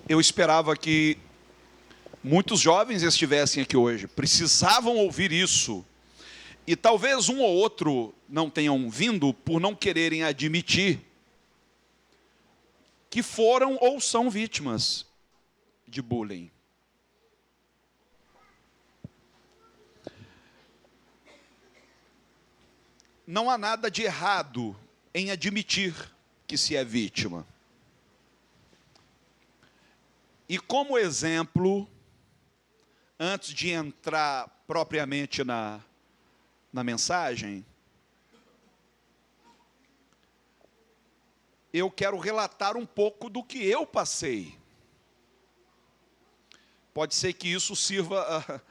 Eu esperava que muitos jovens estivessem aqui hoje. Precisavam ouvir isso. E talvez um ou outro não tenham vindo por não quererem admitir que foram ou são vítimas de bullying. Não há nada de errado em admitir que se é vítima. E como exemplo, antes de entrar propriamente na mensagem, eu quero relatar um pouco do que eu passei. Pode ser que isso sirva,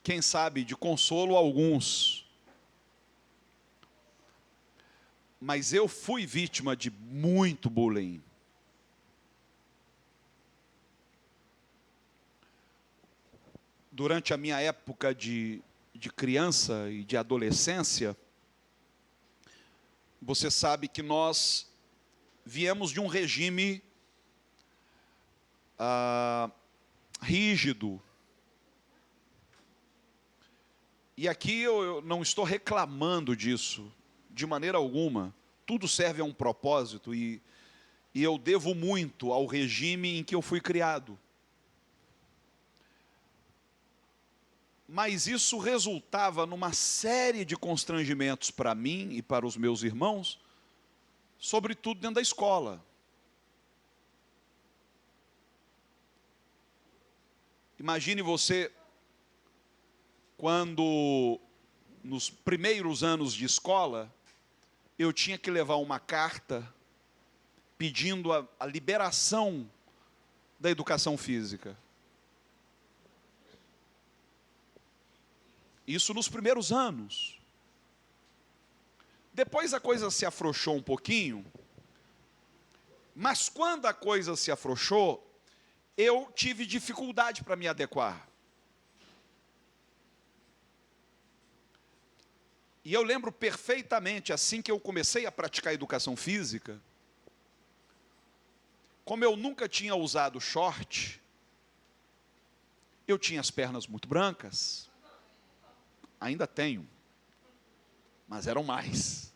quem sabe, de consolo a alguns. Mas eu fui vítima de muito bullying. Durante a minha época de criança e de adolescência, você sabe que nós viemos de um regime rígido. E aqui eu não estou reclamando disso, de maneira alguma. Tudo serve a um propósito e eu devo muito ao regime em que eu fui criado. Mas isso resultava numa série de constrangimentos para mim e para os meus irmãos, sobretudo dentro da escola. Imagine você, quando, nos primeiros anos de escola, eu tinha que levar uma carta pedindo a liberação da educação física. Isso nos primeiros anos. Depois a coisa se afrouxou um pouquinho, mas quando a coisa se afrouxou, eu tive dificuldade para me adequar. E eu lembro perfeitamente, assim que eu comecei a praticar educação física, como eu nunca tinha usado short, eu tinha as pernas muito brancas. Ainda tenho, mas eram mais.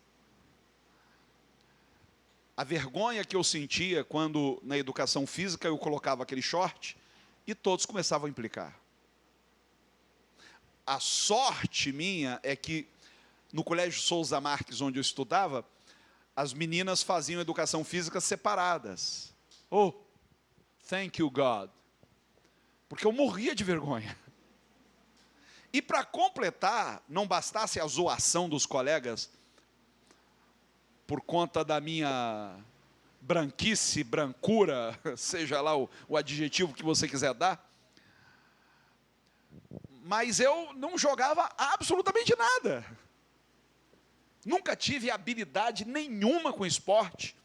A vergonha que eu sentia quando, na educação física, eu colocava aquele short e todos começavam a implicar. A sorte minha é que, no Colégio Souza Marques, onde eu estudava, as meninas faziam educação física separadas. Oh, thank you, God. Porque eu morria de vergonha. E para completar, não bastasse a zoação dos colegas, por conta da minha branquice, brancura, seja lá o adjetivo que você quiser dar, mas eu não jogava absolutamente nada. Nunca tive habilidade nenhuma com esporte,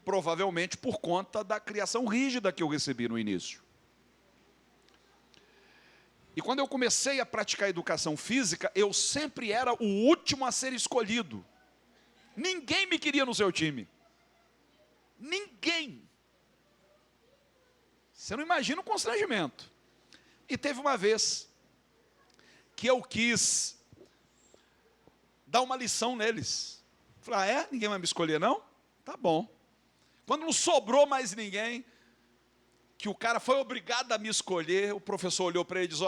provavelmente por conta da criação rígida que eu recebi no início. E quando eu comecei a praticar educação física, eu sempre era o último a ser escolhido. Ninguém me queria no seu time. Ninguém. Você não imagina o constrangimento. E teve uma vez que eu quis dar uma lição neles. Falei, ninguém vai me escolher não? Tá bom. Quando não sobrou mais ninguém, que o cara foi obrigado a me escolher, o professor olhou para ele e disse,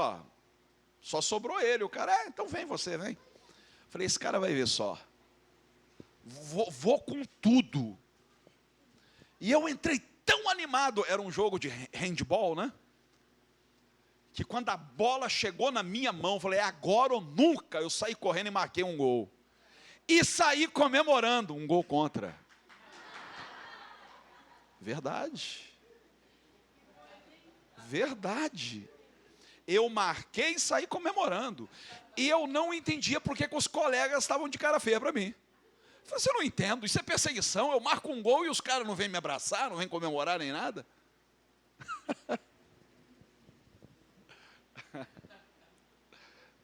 só sobrou ele. O cara, então vem você, vem. Falei, esse cara vai ver só. Vou com tudo. E eu entrei tão animado, era um jogo de handball, né? Que quando a bola chegou na minha mão, eu falei, agora ou nunca, eu saí correndo e marquei um gol. E saí comemorando, um gol contra. Verdade. Verdade. Eu marquei e saí comemorando. E eu não entendia por que os colegas estavam de cara feia para mim. Eu falei, eu não entendo, isso é perseguição, eu marco um gol e os caras não vêm me abraçar, não vêm comemorar nem nada.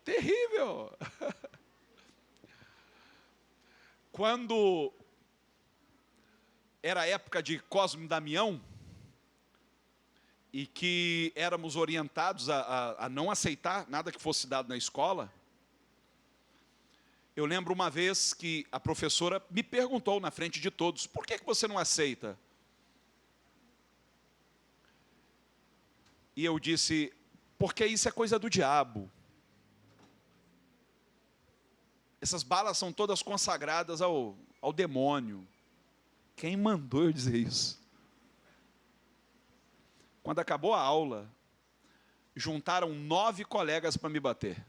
Terrível. Quando era a época de Cosme e Damião, e que éramos orientados a não aceitar nada que fosse dado na escola. Eu lembro uma vez que a professora me perguntou na frente de todos: por que você não aceita? E eu disse: porque isso é coisa do diabo. Essas balas são todas consagradas ao demônio. Quem mandou eu dizer isso? Quando acabou a aula, juntaram 9 colegas para me bater.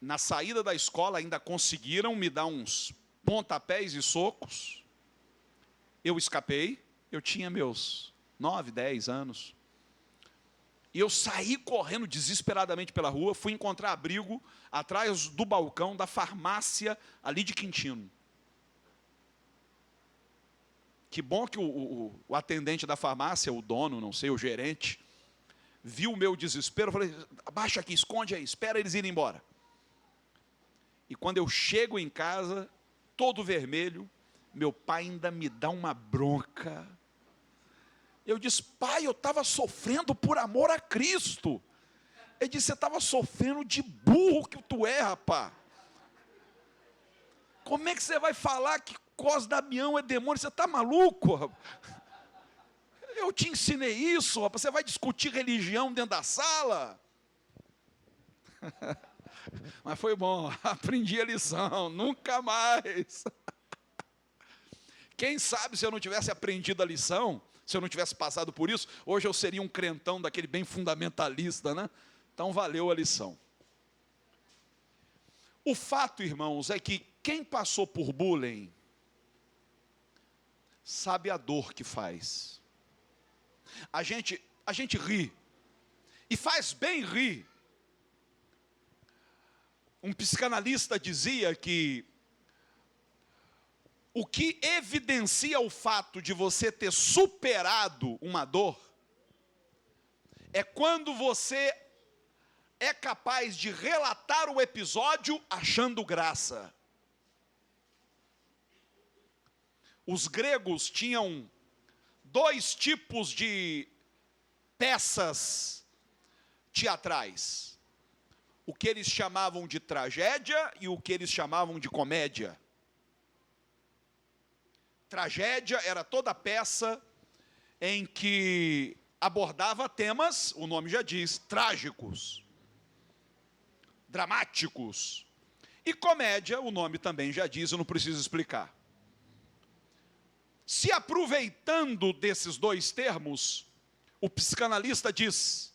Na saída da escola ainda conseguiram me dar uns pontapés e socos. Eu escapei, eu tinha meus 9, 10 anos. E eu saí correndo desesperadamente pela rua, fui encontrar abrigo atrás do balcão da farmácia ali de Quintino. Que bom que o atendente da farmácia, o dono, não sei, o gerente, viu o meu desespero. Eu falei: abaixa aqui, esconde aí, espera eles irem embora. E quando eu chego em casa, todo vermelho, meu pai ainda me dá uma bronca. Eu disse: pai, eu estava sofrendo por amor a Cristo. Ele disse: você estava sofrendo de burro que tu é, rapaz. Como é que você vai falar que Cos Damião é demônio? Você está maluco, rapaz? Eu te ensinei isso, rapaz. Você vai discutir religião dentro da sala? Mas foi bom, aprendi a lição, nunca mais. Quem sabe se eu não tivesse aprendido a lição, se eu não tivesse passado por isso, hoje eu seria um crentão daquele bem fundamentalista, né? Então valeu a lição. O fato, irmãos, é que quem passou por bullying sabe a dor que faz. A gente ri, e faz bem rir. Um psicanalista dizia que o que evidencia o fato de você ter superado uma dor é quando você é capaz de relatar o episódio achando graça. Os gregos tinham 2 tipos de peças teatrais: o que eles chamavam de tragédia e o que eles chamavam de comédia. Tragédia era toda peça em que abordava temas, o nome já diz, trágicos, dramáticos. E comédia, o nome também já diz, eu não preciso explicar. Se aproveitando desses 2 termos, o psicanalista diz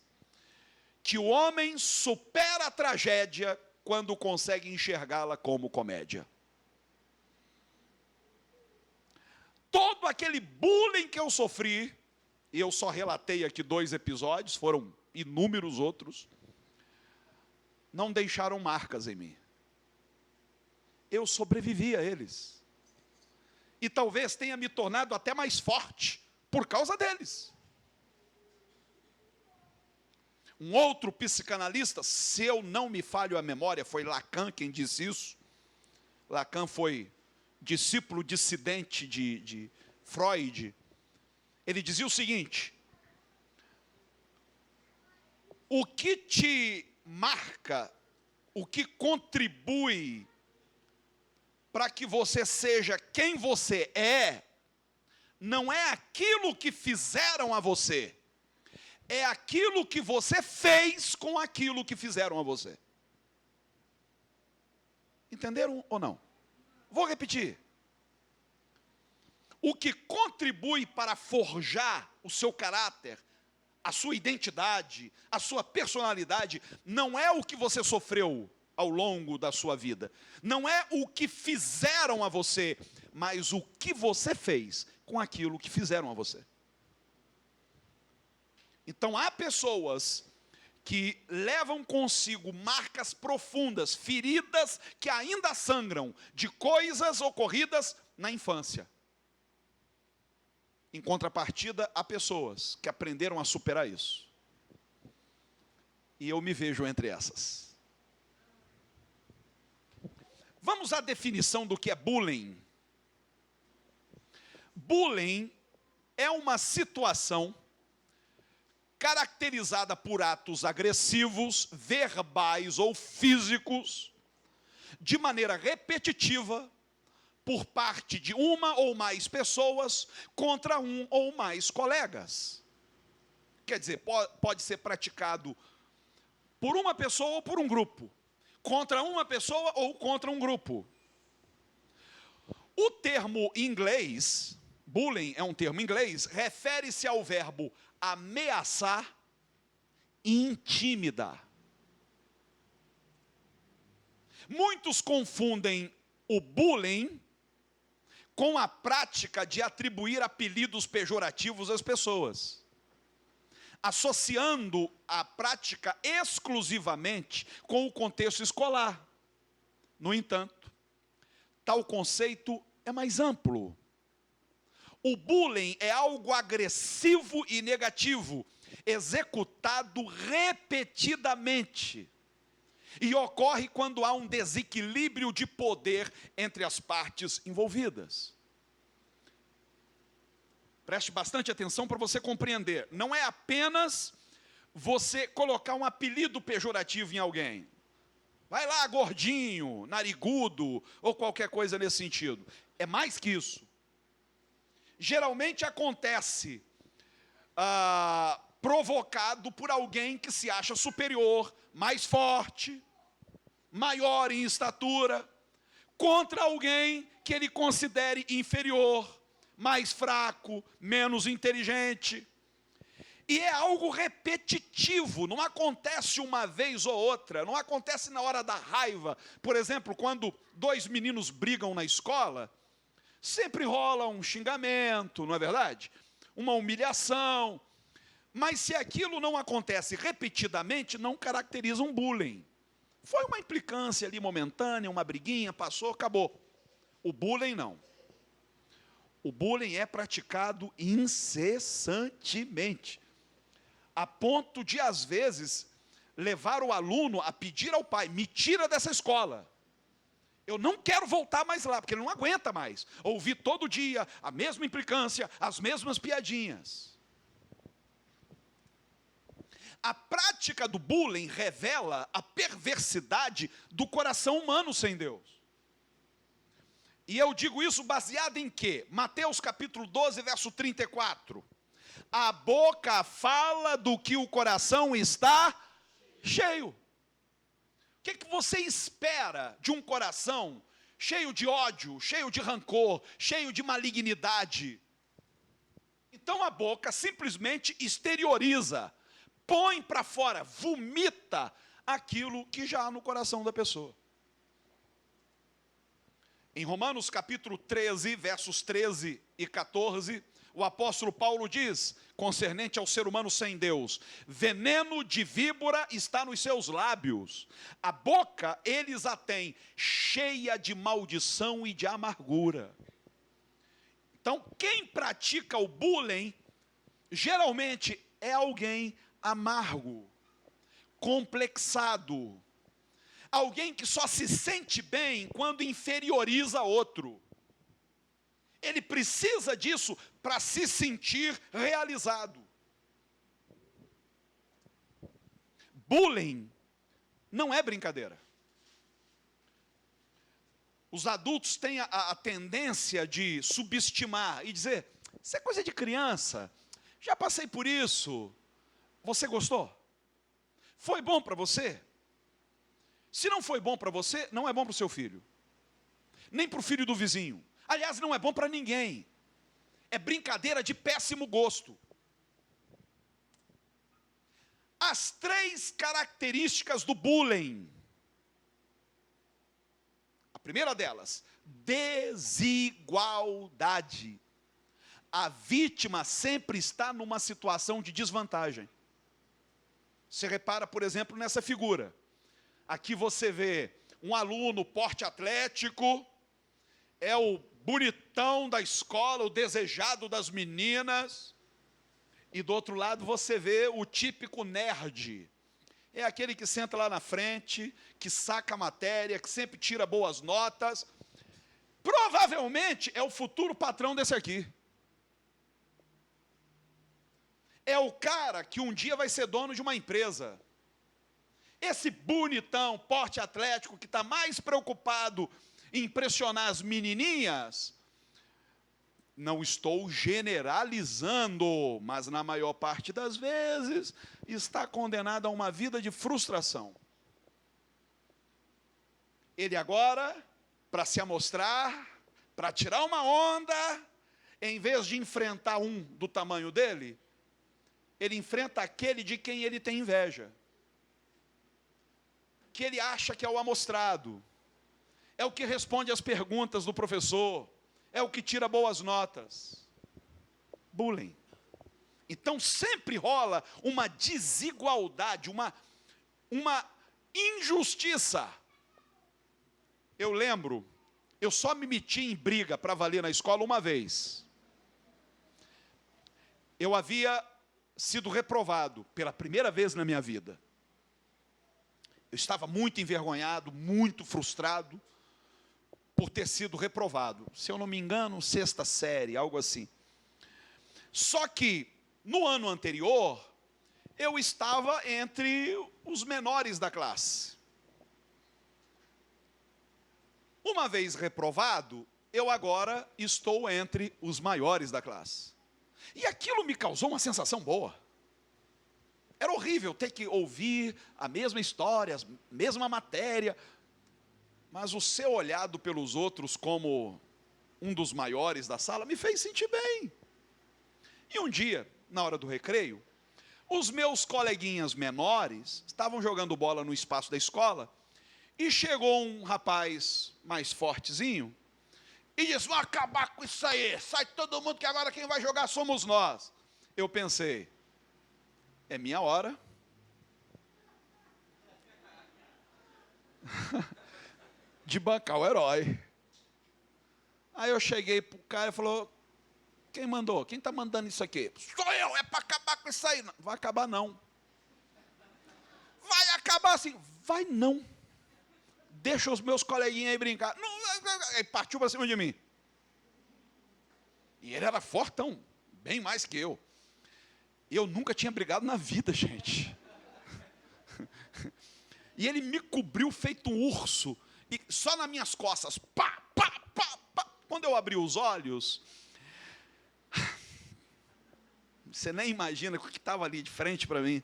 que o homem supera a tragédia quando consegue enxergá-la como comédia. Todo aquele bullying que eu sofri, e eu só relatei aqui 2 episódios, foram inúmeros outros, não deixaram marcas em mim. Eu sobrevivi a eles. E talvez tenha me tornado até mais forte por causa deles. Um outro psicanalista, se eu não me falho a memória, foi Lacan quem disse isso. Lacan foi discípulo dissidente de Freud. Ele dizia o seguinte: o que te marca, o que contribui para que você seja quem você é, não é aquilo que fizeram a você, é aquilo que você fez com aquilo que fizeram a você. Entenderam ou não? Vou repetir. O que contribui para forjar o seu caráter, a sua identidade, a sua personalidade, não é o que você sofreu ao longo da sua vida. Não é o que fizeram a você, mas o que você fez com aquilo que fizeram a você. Então há pessoas que levam consigo marcas profundas, feridas que ainda sangram, de coisas ocorridas na infância. Em contrapartida, há pessoas que aprenderam a superar isso. E eu me vejo entre essas. Vamos à definição do que é bullying. Bullying é uma situação caracterizada por atos agressivos, verbais ou físicos, de maneira repetitiva, por parte de uma ou mais pessoas contra um ou mais colegas. Quer dizer, pode ser praticado por uma pessoa ou por um grupo, contra uma pessoa ou contra um grupo. O termo em inglês, bullying é um termo em inglês, refere-se ao verbo ameaçar e intimidar. Muitos confundem o bullying com a prática de atribuir apelidos pejorativos às pessoas, associando a prática exclusivamente com o contexto escolar. No entanto, tal conceito é mais amplo. O bullying é algo agressivo e negativo, executado repetidamente. E ocorre quando há um desequilíbrio de poder entre as partes envolvidas. Preste bastante atenção para você compreender. Não é apenas você colocar um apelido pejorativo em alguém. Vai lá, gordinho, narigudo, ou qualquer coisa nesse sentido. É mais que isso. Geralmente acontece provocado por alguém que se acha superior, mais forte, maior em estatura, contra alguém que ele considere inferior, mais fraco, menos inteligente. E é algo repetitivo, não acontece uma vez ou outra, não acontece na hora da raiva. Por exemplo, quando dois meninos brigam na escola, sempre rola um xingamento, não é verdade? Uma humilhação. Mas se aquilo não acontece repetidamente, não caracteriza um bullying. Foi uma implicância ali momentânea, uma briguinha, passou, acabou. O bullying não. O bullying é praticado incessantemente, a ponto de, às vezes, levar o aluno a pedir ao pai: me tira dessa escola. Eu não quero voltar mais lá, porque ele não aguenta mais ouvir todo dia a mesma implicância, as mesmas piadinhas. A prática do bullying revela a perversidade do coração humano sem Deus. E eu digo isso baseado em quê? Mateus capítulo 12, verso 34. A boca fala do que o coração está cheio. O que você espera de um coração cheio de ódio, cheio de rancor, cheio de malignidade? Então a boca simplesmente exterioriza, põe para fora, vomita aquilo que já há no coração da pessoa. Em Romanos capítulo 13, versos 13 e 14, o apóstolo Paulo diz, concernente ao ser humano sem Deus: veneno de víbora está nos seus lábios, a boca eles a têm cheia de maldição e de amargura. Então, quem pratica o bullying, geralmente é alguém amargo, complexado, alguém que só se sente bem quando inferioriza outro. Ele precisa disso para se sentir realizado. Bullying não é brincadeira. Os adultos têm a tendência de subestimar e dizer: isso é coisa de criança, já passei por isso. Você gostou? Foi bom para você? Se não foi bom para você, não é bom para o seu filho, nem para o filho do vizinho. Aliás, não é bom para ninguém. É brincadeira de péssimo gosto. As três características do bullying. A primeira delas, desigualdade. A vítima sempre está numa situação de desvantagem. Você repara, por exemplo, nessa figura. Aqui você vê um aluno porte atlético, é o bonitão da escola, o desejado das meninas. E do outro lado você vê o típico nerd. É aquele que senta lá na frente, que saca a matéria, que sempre tira boas notas. Provavelmente é o futuro patrão desse aqui. é o cara que um dia vai ser dono de uma empresa. Esse bonitão, porte atlético, que está mais preocupado em impressionar as menininhas, não estou generalizando, mas na maior parte das vezes, está condenado a uma vida de frustração. Ele agora, para se amostrar, para tirar uma onda, em vez de enfrentar um do tamanho dele, ele enfrenta aquele de quem ele tem inveja, que ele acha que é o amostrado, é o que responde às perguntas do professor, é o que tira boas notas. Bullying. Então sempre rola uma desigualdade, uma injustiça. Eu lembro, eu só me meti em briga para valer na escola uma vez. Eu havia sido reprovado pela primeira vez na minha vida. Eu estava muito envergonhado, muito frustrado por ter sido reprovado. Se eu não me engano, 6ª série, algo assim. Só que, no ano anterior, eu estava entre os menores da classe. Uma vez reprovado, eu agora estou entre os maiores da classe. E aquilo me causou uma sensação boa. Era horrível ter que ouvir a mesma história, a mesma matéria, mas o ser olhado pelos outros como um dos maiores da sala me fez sentir bem. E um dia, na hora do recreio, os meus coleguinhas menores estavam jogando bola no espaço da escola e chegou um rapaz mais fortezinho e disse: vamos acabar com isso aí, sai todo mundo que agora quem vai jogar somos nós. Eu pensei, é minha hora. De bancar o herói. Aí eu cheguei pro cara e falou: quem mandou? Quem está mandando isso aqui? Sou eu, é para acabar com isso aí. Não vai acabar não. Vai acabar assim. Vai não. Deixa os meus coleguinhas aí brincar. Não, aí partiu para cima de mim. E ele era fortão, bem mais que eu. Eu nunca tinha brigado na vida, gente. E ele me cobriu feito um urso. E só nas minhas costas. Pá, pá, pá, pá. Quando eu abri os olhos, você nem imagina o que estava ali de frente para mim.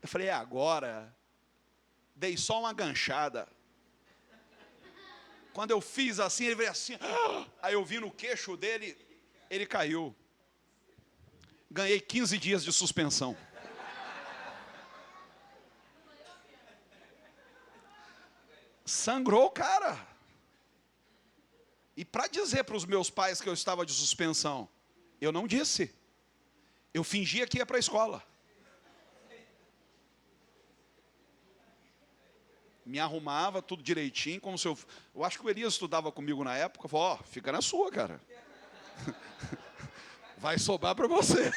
Eu falei, é agora. Dei só uma ganchada. Quando eu fiz assim, ele veio assim. Aí eu vi no queixo dele, ele caiu. Ganhei 15 dias de suspensão. Sangrou o cara. E para dizer para os meus pais que eu estava de suspensão, eu não disse. Eu fingia que ia para a escola. Me arrumava tudo direitinho, como se eu acho que o Elias estudava comigo na época. Falou, ó, fica na sua, cara. Vai sobrar para você.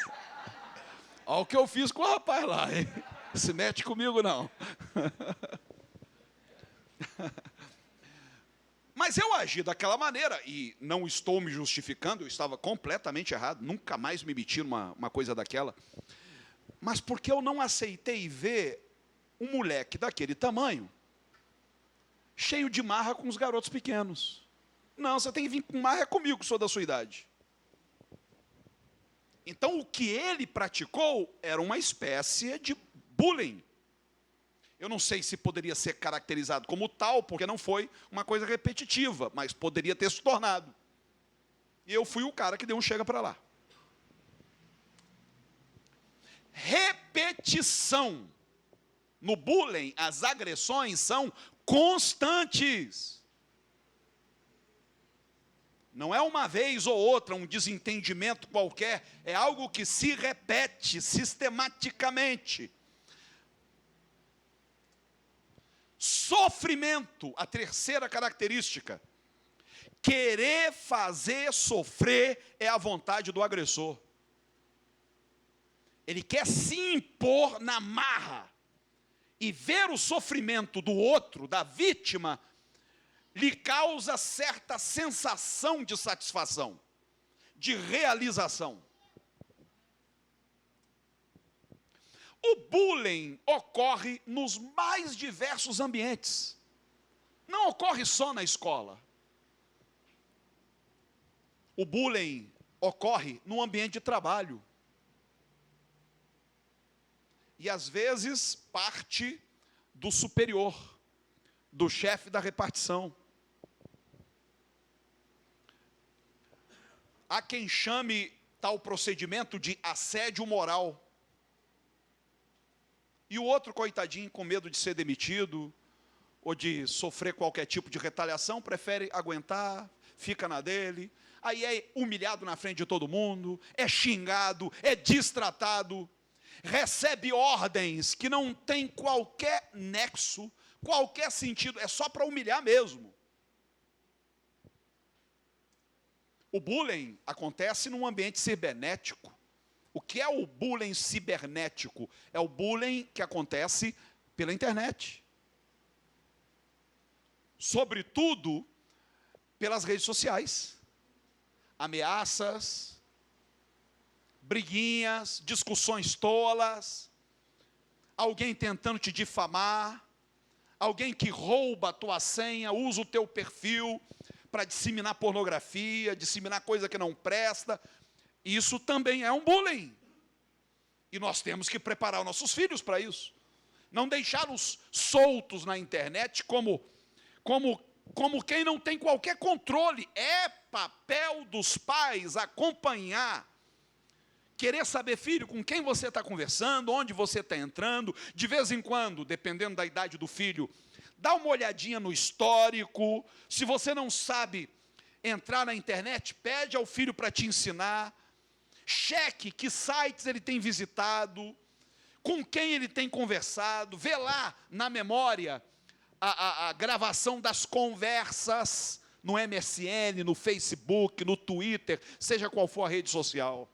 Olha o que eu fiz com o rapaz lá, hein? Se mete comigo, não. Mas eu agi daquela maneira, e não estou me justificando, eu estava completamente errado, nunca mais me meti numa coisa daquela. Mas porque eu não aceitei ver um moleque daquele tamanho, cheio de marra com os garotos pequenos. Não, você tem que vir com marra comigo, que sou da sua idade. Então, o que ele praticou era uma espécie de bullying. Eu não sei se poderia ser caracterizado como tal, porque não foi uma coisa repetitiva, mas poderia ter se tornado. E eu fui o cara que deu um chega para lá. Repetição. No bullying, as agressões são constantes. Não é uma vez ou outra, um desentendimento qualquer, é algo que se repete sistematicamente. Sofrimento, a terceira característica. Querer fazer sofrer é a vontade do agressor. Ele quer se impor na marra. E ver o sofrimento do outro, da vítima, lhe causa certa sensação de satisfação, de realização. O bullying ocorre nos mais diversos ambientes. Não ocorre só na escola. O bullying ocorre no ambiente de trabalho. E às vezes parte do superior, do chefe da repartição. Há quem chame tal procedimento de assédio moral. E o outro, coitadinho, com medo de ser demitido, ou de sofrer qualquer tipo de retaliação, prefere aguentar, fica na dele. Aí é humilhado na frente de todo mundo, é xingado, é destratado, recebe ordens que não tem qualquer nexo, qualquer sentido, é só para humilhar mesmo. O bullying acontece num ambiente cibernético. O que é o bullying cibernético? É o bullying que acontece pela internet. Sobretudo pelas redes sociais. Ameaças, briguinhas, discussões tolas, alguém tentando te difamar, alguém que rouba a tua senha, usa o teu perfil para disseminar pornografia, disseminar coisa que não presta. Isso também é um bullying. E nós temos que preparar os nossos filhos para isso. Não deixá-los soltos na internet como quem não tem qualquer controle. É papel dos pais acompanhar, querer saber, filho, com quem você está conversando, onde você está entrando. De vez em quando, dependendo da idade do filho, dá uma olhadinha no histórico. Se você não sabe entrar na internet, pede ao filho para te ensinar. Cheque que sites ele tem visitado, com quem ele tem conversado. Vê lá na memória a gravação das conversas no MSN, no Facebook, no Twitter, seja qual for a rede social.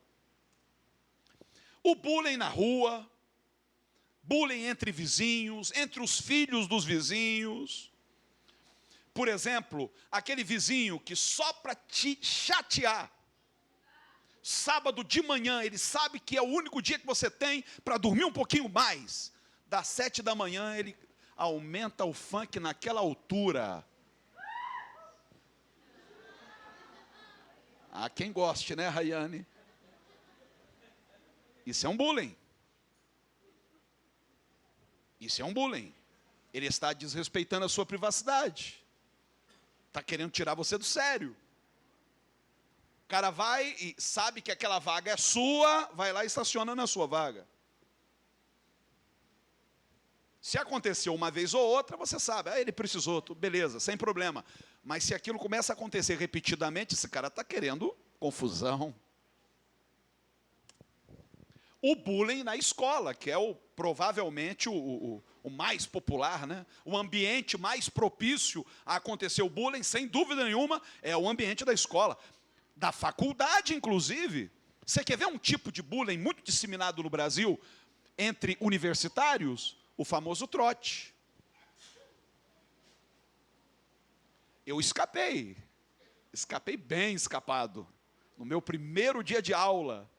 O bullying na rua, bullying entre vizinhos, entre os filhos dos vizinhos. Por exemplo, aquele vizinho que só para te chatear, sábado de manhã, ele sabe que é o único dia que você tem para dormir um pouquinho mais. Das 7 da manhã, ele aumenta o funk naquela altura. Há quem goste, né, Rayane? Isso é um bullying. Isso é um bullying. Ele está desrespeitando a sua privacidade. Está querendo tirar você do sério. O cara vai e sabe que aquela vaga é sua, vai lá e estaciona na sua vaga. Se aconteceu uma vez ou outra, você sabe, ele precisou, beleza, sem problema. Mas se aquilo começa a acontecer repetidamente, esse cara está querendo confusão. O bullying na escola, que é provavelmente o mais popular, né? O ambiente mais propício a acontecer o bullying, sem dúvida nenhuma, é o ambiente da escola. Da faculdade, inclusive. Você quer ver um tipo de bullying muito disseminado no Brasil entre universitários? O famoso trote. Eu escapei bem escapado. No meu primeiro dia de aula,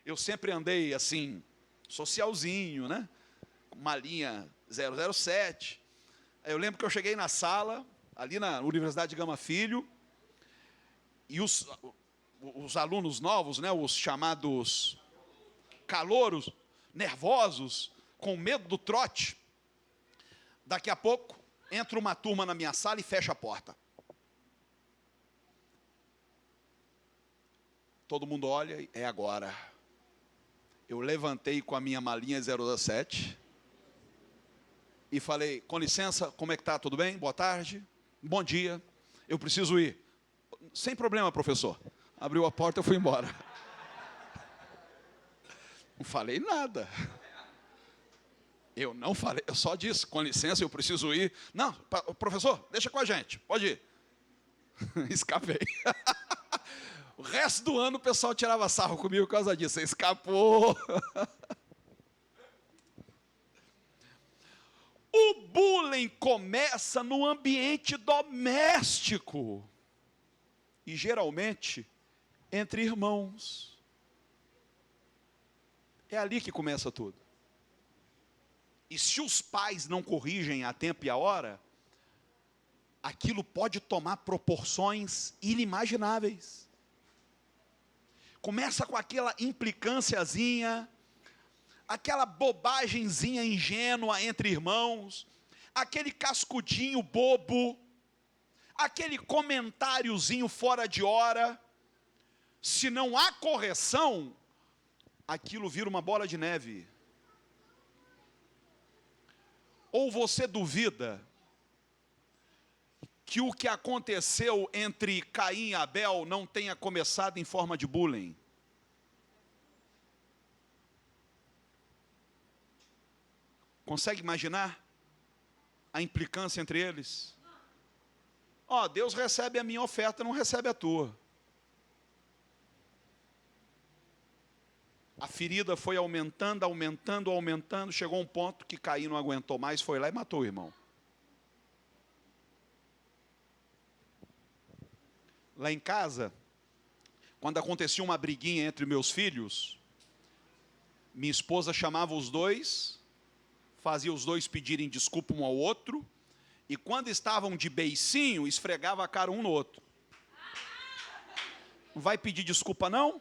eu sempre andei assim, socialzinho, né? Com uma linha 007. Aí eu lembro que eu cheguei na sala, ali na Universidade de Gama Filho, e os alunos novos, né, os chamados calouros, nervosos, com medo do trote. Daqui a pouco, entra uma turma na minha sala e fecha a porta. Todo mundo olha e é agora. Eu levantei com a minha malinha 017 e falei, com licença, como é que está? Tudo bem? Boa tarde. Bom dia. Eu preciso ir. Sem problema, professor. Abriu a porta e eu fui embora. Não falei nada. Eu não falei, eu só disse, com licença, eu preciso ir. Não, professor, deixa com a gente, pode ir. Escapei. O resto do ano o pessoal tirava sarro comigo por causa disso. Você escapou. O bullying começa no ambiente doméstico. E geralmente entre irmãos. É ali que começa tudo. E se os pais não corrigem a tempo e a hora, aquilo pode tomar proporções inimagináveis. Começa com aquela implicânciazinha, aquela bobagemzinha ingênua entre irmãos, aquele cascudinho bobo, aquele comentáriozinho fora de hora. Se não há correção, aquilo vira uma bola de neve. Ou você duvida que o que aconteceu entre Caim e Abel não tenha começado em forma de bullying? Consegue imaginar a implicância entre eles? Ó, Deus recebe a minha oferta, não recebe a tua. A ferida foi aumentando, aumentando, aumentando, chegou um ponto que Caim não aguentou mais, foi lá e matou o irmão. Lá em casa, quando acontecia uma briguinha entre meus filhos, minha esposa chamava os dois, fazia os dois pedirem desculpa um ao outro, e quando estavam de beicinho, esfregava a cara um no outro. Não vai pedir desculpa não?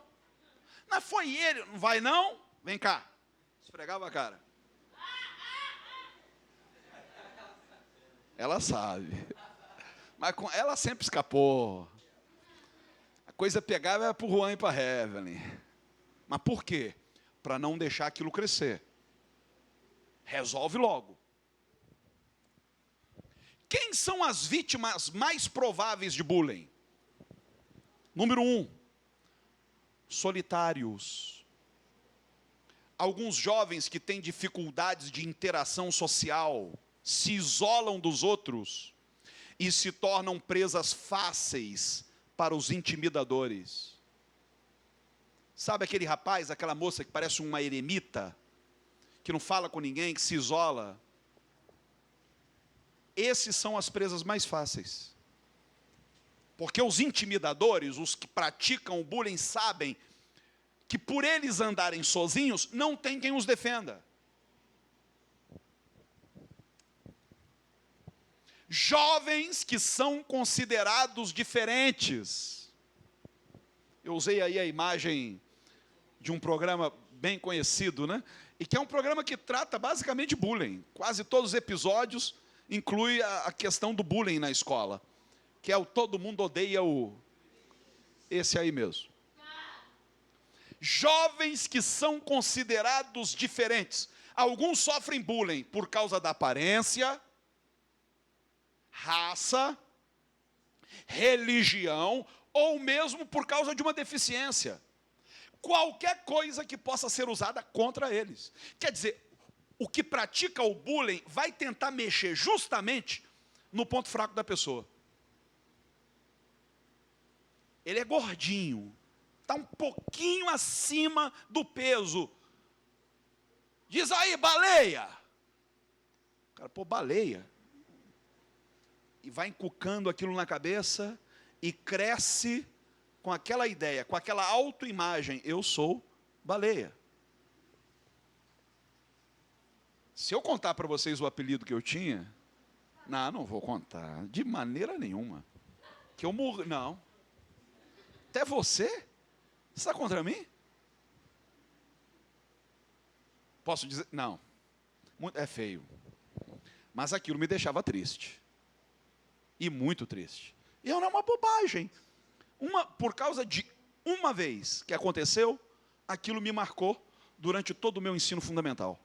Não foi ele, não vai não? Vem cá. Esfregava a cara. Ela sabe. Mas ela sempre escapou. A coisa pegava era para o Juan e para a Evelyn. Mas por quê? Para não deixar aquilo crescer. Resolve logo. Quem são as vítimas mais prováveis de bullying? Número 1. Solitários. Alguns jovens que têm dificuldades de interação social, se isolam dos outros e se tornam presas fáceis para os intimidadores. Sabe aquele rapaz, aquela moça que parece uma eremita, que não fala com ninguém, que se isola? Esses são as presas mais fáceis. Porque os intimidadores, os que praticam o bullying, sabem que por eles andarem sozinhos, não tem quem os defenda. Jovens que são considerados diferentes. Eu usei aí a imagem de um programa bem conhecido, né? E que é um programa que trata basicamente de bullying. Quase todos os episódios incluem a questão do bullying na escola. Que é o todo mundo odeia esse aí mesmo. Jovens que são considerados diferentes. Alguns sofrem bullying por causa da aparência, raça, religião, ou mesmo por causa de uma deficiência. Qualquer coisa que possa ser usada contra eles. Quer dizer, o que pratica o bullying vai tentar mexer justamente no ponto fraco da pessoa. Ele é gordinho, está um pouquinho acima do peso. Diz aí, baleia. O cara, pô, baleia. E vai encucando aquilo na cabeça e cresce com aquela ideia, com aquela autoimagem. Eu sou baleia. Se eu contar para vocês o apelido que eu tinha, não vou contar, de maneira nenhuma. Que eu morri, não. Até você? Você está contra mim? Posso dizer? Não. É feio. Mas aquilo me deixava triste. E muito triste. E não é uma bobagem. Por causa de uma vez que aconteceu, aquilo me marcou durante todo o meu ensino fundamental.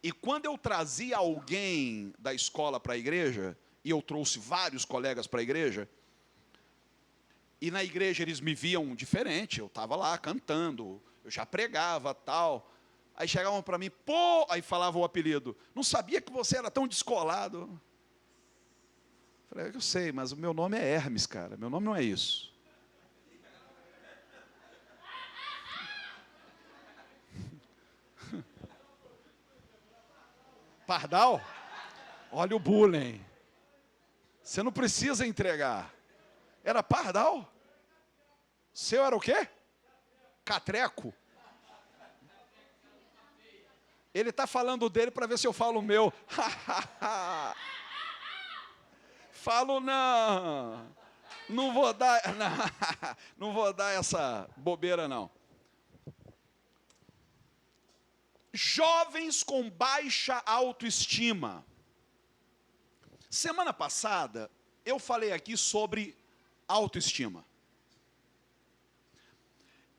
E quando eu trazia alguém da escola para a igreja, e eu trouxe vários colegas para a igreja, e na igreja eles me viam diferente, eu estava lá cantando, eu já pregava, tal. Aí chegavam para mim, pô, aí falava o apelido, não sabia que você era tão descolado. Falei, eu sei, mas o meu nome é Hermes, cara, meu nome não é isso. Pardal? Olha o bullying. Você não precisa entregar. Era pardal? Seu era o quê? Catreco? Ele está falando dele para ver se eu falo o meu. Falo não. Não vou dar, não vou dar essa bobeira não. Jovens com baixa autoestima. Semana passada, eu falei aqui sobre autoestima.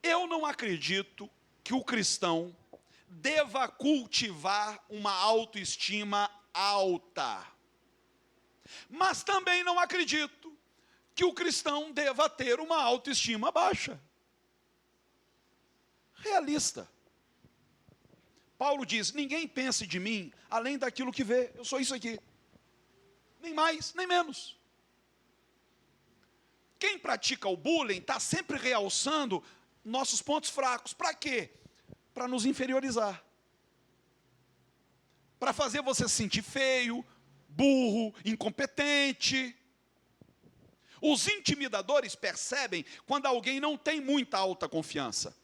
Eu não acredito que o cristão deva cultivar uma autoestima alta. Mas também não acredito que o cristão deva ter uma autoestima baixa. Realista. Paulo diz, ninguém pense de mim além daquilo que vê. Eu sou isso aqui. Nem mais, nem menos. Quem pratica o bullying está sempre realçando nossos pontos fracos. Para quê? Para nos inferiorizar. Para fazer você se sentir feio, burro, incompetente. Os intimidadores percebem quando alguém não tem muita autoconfiança.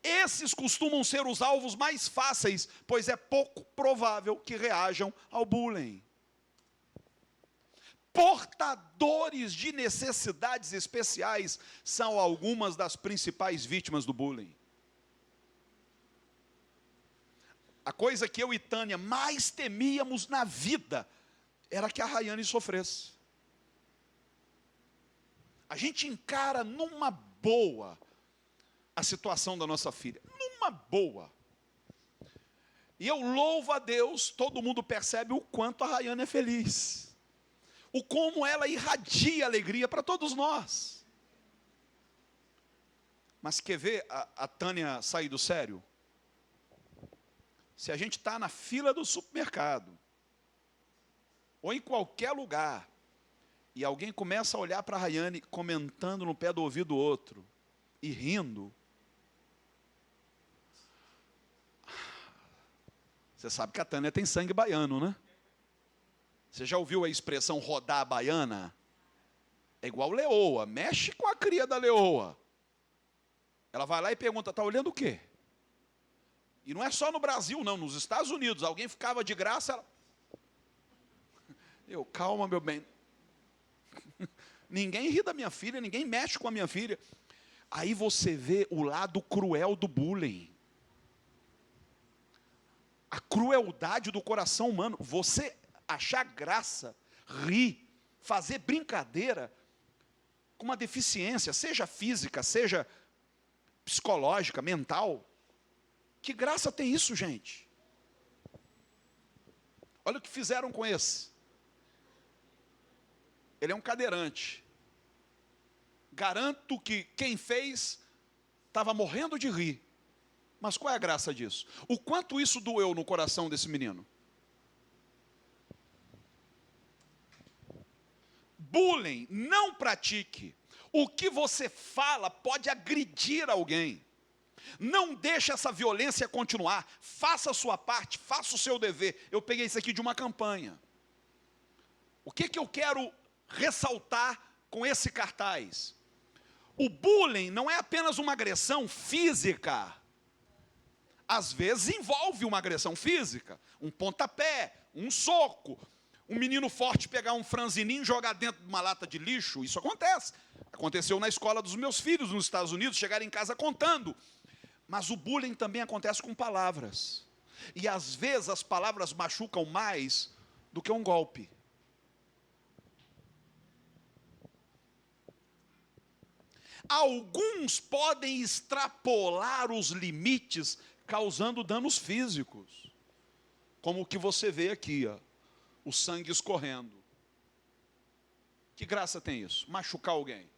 Esses costumam ser os alvos mais fáceis, pois é pouco provável que reajam ao bullying. Portadores de necessidades especiais são algumas das principais vítimas do bullying. A coisa que eu e Tânia mais temíamos na vida era que a Rayane sofresse. A gente encara numa boa a situação da nossa filha. Numa boa. E eu louvo a Deus, todo mundo percebe o quanto a Rayane é feliz. O como ela irradia alegria para todos nós. Mas quer ver a Tânia sair do sério? Se a gente está na fila do supermercado, ou em qualquer lugar, e alguém começa a olhar para a Rayane, comentando no pé do ouvido do outro, e rindo, você sabe que a Tânia tem sangue baiano, né? Você já ouviu a expressão rodar a baiana? É igual leoa, mexe com a cria da leoa. Ela vai lá e pergunta, está olhando o quê? E não é só no Brasil, não, nos Estados Unidos. Alguém ficava de graça, ela... calma, meu bem. Ninguém ri da minha filha, ninguém mexe com a minha filha. Aí você vê o lado cruel do bullying. A crueldade do coração humano. Você achar graça, rir, fazer brincadeira com uma deficiência, seja física, seja psicológica, mental. Que graça tem isso, gente? Olha o que fizeram com esse. Ele é um cadeirante. Garanto que quem fez estava morrendo de rir. Mas qual é a graça disso? O quanto isso doeu no coração desse menino? Bullying, não pratique. O que você fala pode agredir alguém. Não deixe essa violência continuar. Faça a sua parte, faça o seu dever. Eu peguei isso aqui de uma campanha. O que eu quero ressaltar com esse cartaz? O bullying não é apenas uma agressão física. Às vezes envolve uma agressão física. Um pontapé, um soco. Um menino forte pegar um franzininho e jogar dentro de uma lata de lixo. Isso acontece. Aconteceu na escola dos meus filhos nos Estados Unidos, chegaram em casa contando. Mas o bullying também acontece com palavras. E às vezes as palavras machucam mais do que um golpe. Alguns podem extrapolar os limites, causando danos físicos. Como o que você vê aqui, ó, o sangue escorrendo. Que graça tem isso? Machucar alguém.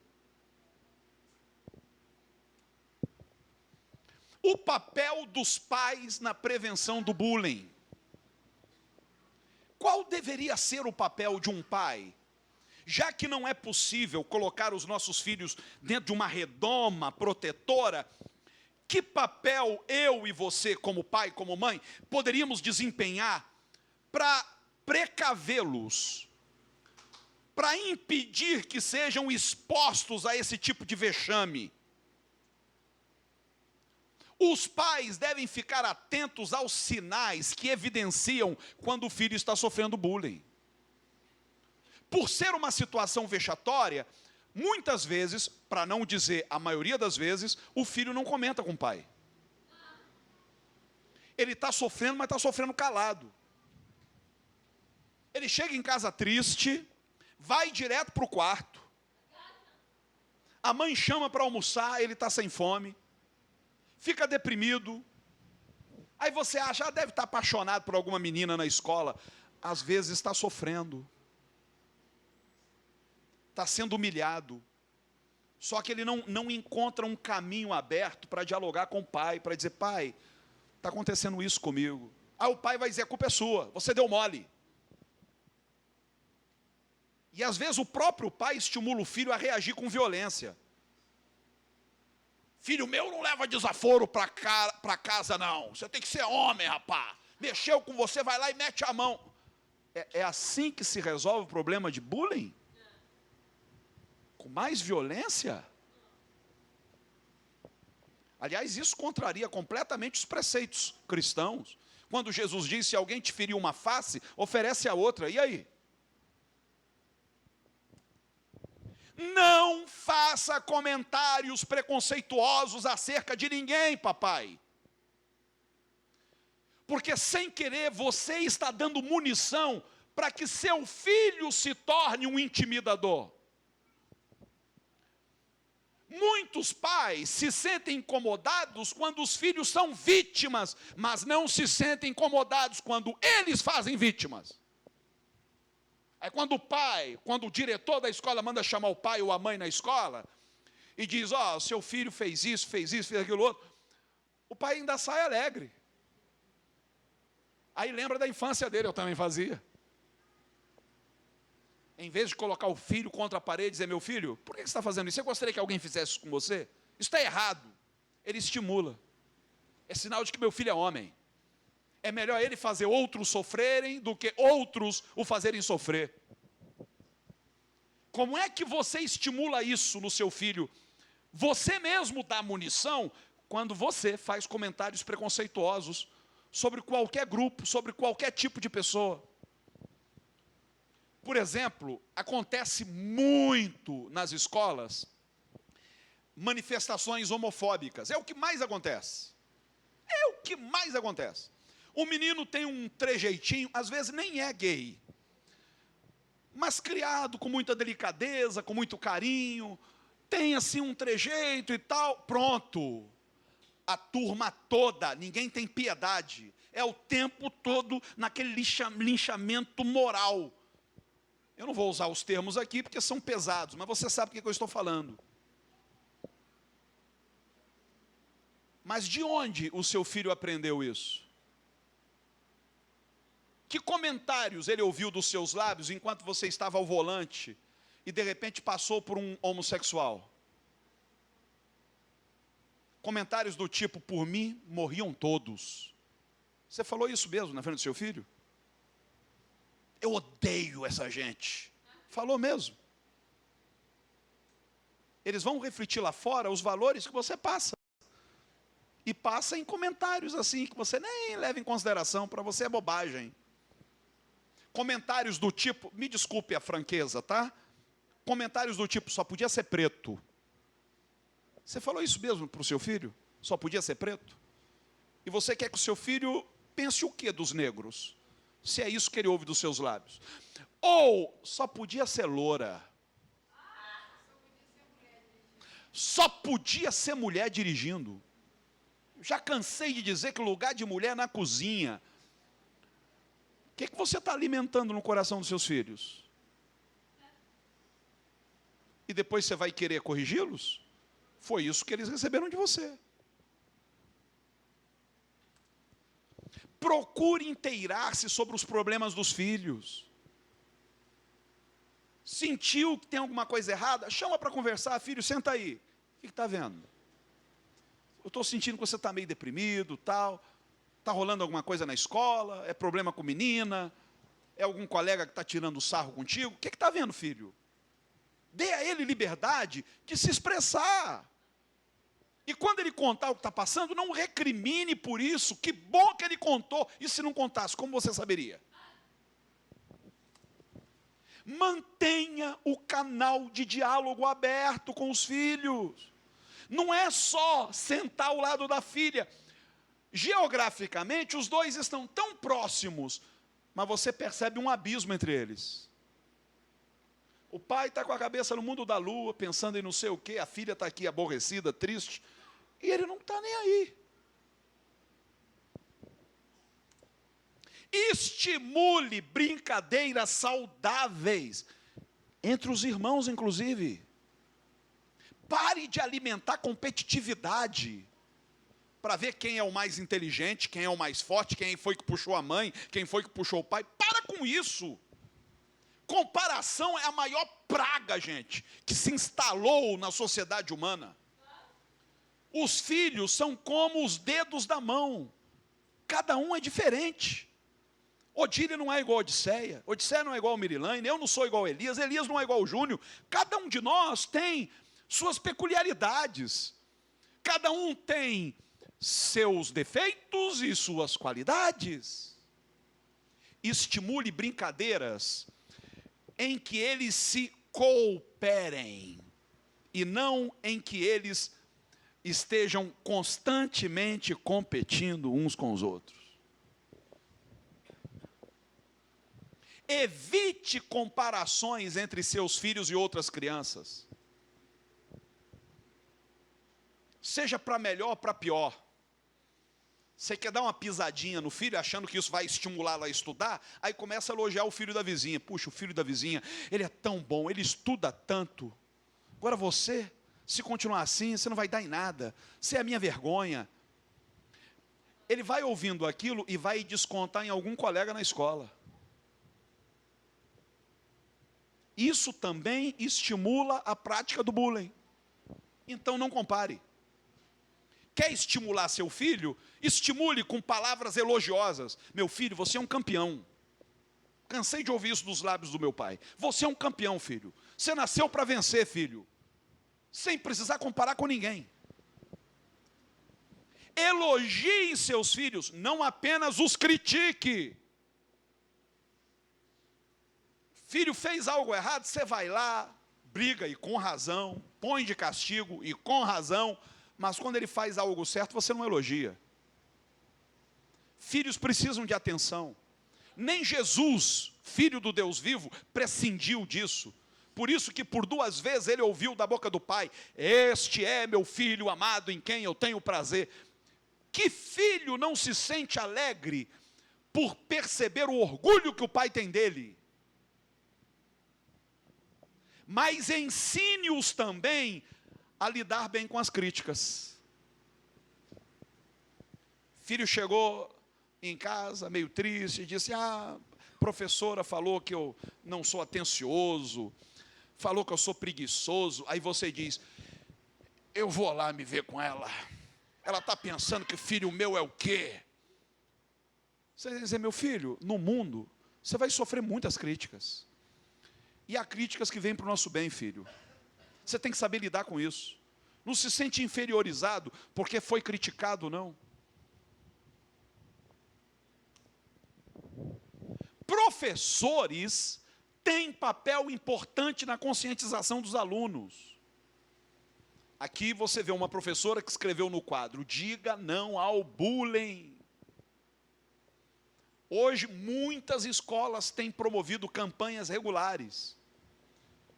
O papel dos pais na prevenção do bullying. Qual deveria ser o papel de um pai? Já que não é possível colocar os nossos filhos dentro de uma redoma protetora, que papel eu e você, como pai, como mãe, poderíamos desempenhar para precavê-los, para impedir que sejam expostos a esse tipo de vexame? Os pais devem ficar atentos aos sinais que evidenciam quando o filho está sofrendo bullying. Por ser uma situação vexatória, muitas vezes, para não dizer a maioria das vezes, o filho não comenta com o pai. Ele está sofrendo, mas está sofrendo calado. Ele chega em casa triste, vai direto para o quarto. A mãe chama para almoçar, ele está sem fome. Fica deprimido. Aí você acha, deve estar apaixonado por alguma menina na escola. Às vezes está sofrendo. Está sendo humilhado. Só que ele não encontra um caminho aberto para dialogar com o pai, para dizer, pai, está acontecendo isso comigo. Aí o pai vai dizer, a culpa é sua, você deu mole. E às vezes o próprio pai estimula o filho a reagir com violência. Filho meu não leva desaforo para casa não, você tem que ser homem, rapaz. Mexeu com você, vai lá e mete a mão. É assim que se resolve o problema de bullying? Com mais violência? Aliás, isso contraria completamente os preceitos cristãos. Quando Jesus disse, se alguém te feriu uma face, oferece a outra. E aí? Não faça comentários preconceituosos acerca de ninguém, papai. Porque sem querer você está dando munição para que seu filho se torne um intimidador. Muitos pais se sentem incomodados quando os filhos são vítimas, mas não se sentem incomodados quando eles fazem vítimas. Aí quando o diretor da escola manda chamar o pai ou a mãe na escola, e diz, seu filho fez isso, fez aquilo outro, o pai ainda sai alegre. Aí lembra da infância dele, eu também fazia. Em vez de colocar o filho contra a parede e dizer, meu filho, por que você está fazendo isso? Você gostaria que alguém fizesse isso com você? Isso está errado. Ele estimula. É sinal de que meu filho é homem. É melhor ele fazer outros sofrerem do que outros o fazerem sofrer. Como é que você estimula isso no seu filho? Você mesmo dá munição quando você faz comentários preconceituosos sobre qualquer grupo, sobre qualquer tipo de pessoa. Por exemplo, acontece muito nas escolas manifestações homofóbicas. É o que mais acontece. É o que mais acontece. O menino tem um trejeitinho, às vezes nem é gay, mas criado com muita delicadeza, com muito carinho, tem assim um trejeito e tal, pronto. A turma toda, ninguém tem piedade, é o tempo todo naquele linchamento moral. Eu não vou usar os termos aqui porque são pesados, mas você sabe o que eu estou falando. Mas de onde o seu filho aprendeu isso? Que comentários ele ouviu dos seus lábios enquanto você estava ao volante e de repente passou por um homossexual? Comentários do tipo, por mim morriam todos. Você falou isso mesmo na frente do seu filho? Eu odeio essa gente. Falou mesmo. Eles vão refletir lá fora os valores que você passa. E passa em comentários assim, que você nem leva em consideração, para você é bobagem. Comentários do tipo, me desculpe a franqueza, tá? Comentários do tipo, só podia ser preto. Você falou isso mesmo para o seu filho? Só podia ser preto? E você quer que o seu filho pense o quê dos negros? Se é isso que ele ouve dos seus lábios. Ou, só podia ser loura. Só podia ser mulher dirigindo. Já cansei de dizer que o lugar de mulher é na cozinha. O que você está alimentando no coração dos seus filhos? E depois você vai querer corrigi-los? Foi isso que eles receberam de você. Procure inteirar-se sobre os problemas dos filhos. Sentiu que tem alguma coisa errada? Chama para conversar, filho, senta aí. O que está vendo? Eu estou sentindo que você está meio deprimido, tal. Está rolando alguma coisa na escola? É problema com menina? É algum colega que está tirando sarro contigo? O que está vendo, filho? Dê a ele liberdade de se expressar. E quando ele contar o que está passando, não recrimine por isso. Que bom que ele contou. E se não contasse, como você saberia? Mantenha o canal de diálogo aberto com os filhos. Não é só sentar ao lado da filha. Geograficamente, os dois estão tão próximos, mas você percebe um abismo entre eles. O pai está com a cabeça no mundo da lua, pensando em não sei o quê, a filha está aqui aborrecida, triste, e ele não está nem aí. Estimule brincadeiras saudáveis, entre os irmãos, inclusive. Pare de alimentar competitividade, para ver quem é o mais inteligente, quem é o mais forte, quem foi que puxou a mãe, quem foi que puxou o pai. Para com isso. Comparação é a maior praga, gente, que se instalou na sociedade humana. Os filhos são como os dedos da mão. Cada um é diferente. Odília não é igual a Odisseia. Odisseia não é igual a Mirilane. Eu não sou igual a Elias. Elias não é igual ao Júnior. Cada um de nós tem suas peculiaridades. Cada um tem seus defeitos e suas qualidades. Estimule brincadeiras em que eles se cooperem e não em que eles estejam constantemente competindo uns com os outros. Evite comparações entre seus filhos e outras crianças. Seja para melhor ou para pior. Você quer dar uma pisadinha no filho, achando que isso vai estimulá-lo a estudar, aí começa a elogiar o filho da vizinha. Puxa, o filho da vizinha, ele é tão bom, ele estuda tanto. Agora você, se continuar assim, você não vai dar em nada. Você é a minha vergonha. Ele vai ouvindo aquilo e vai descontar em algum colega na escola. Isso também estimula a prática do bullying. Então não compare. Quer estimular seu filho? Estimule com palavras elogiosas. Meu filho, você é um campeão. Cansei de ouvir isso dos lábios do meu pai. Você é um campeão, filho. Você nasceu para vencer, filho. Sem precisar comparar com ninguém. Elogie seus filhos, não apenas os critique. Filho fez algo errado, você vai lá, briga e com razão, põe de castigo e com razão, mas quando ele faz algo certo, você não elogia. Filhos precisam de atenção. Nem Jesus, filho do Deus vivo, prescindiu disso. Por isso que por 2 vezes ele ouviu da boca do Pai: este é meu filho amado em quem eu tenho prazer. Que filho não se sente alegre por perceber o orgulho que o pai tem dele? Mas ensine-os também a lidar bem com as críticas. Filho chegou em casa meio triste e disse: a professora falou que eu não sou atencioso, falou que eu sou preguiçoso. Aí você diz: eu vou lá me ver com ela. Ela está pensando que filho meu é o quê? Você vai dizer: meu filho, no mundo você vai sofrer muitas críticas. E há críticas que vêm para o nosso bem, filho. Você tem que saber lidar com isso. Não se sente inferiorizado porque foi criticado, não. Professores têm papel importante na conscientização dos alunos. Aqui você vê uma professora que escreveu no quadro: diga não ao bullying. Hoje, muitas escolas têm promovido campanhas regulares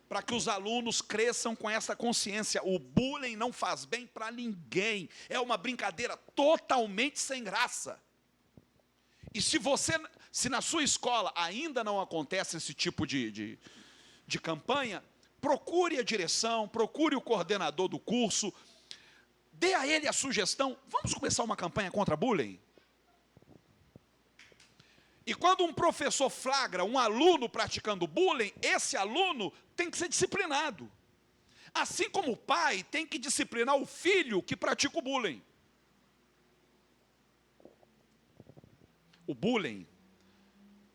para que os alunos cresçam com essa consciência. O bullying não faz bem para ninguém. É uma brincadeira totalmente sem graça. E se na sua escola ainda não acontece esse tipo de campanha, procure a direção, procure o coordenador do curso, dê a ele a sugestão: vamos começar uma campanha contra bullying? E quando um professor flagra um aluno praticando bullying, esse aluno tem que ser disciplinado. Assim como o pai tem que disciplinar o filho que pratica o bullying. O bullying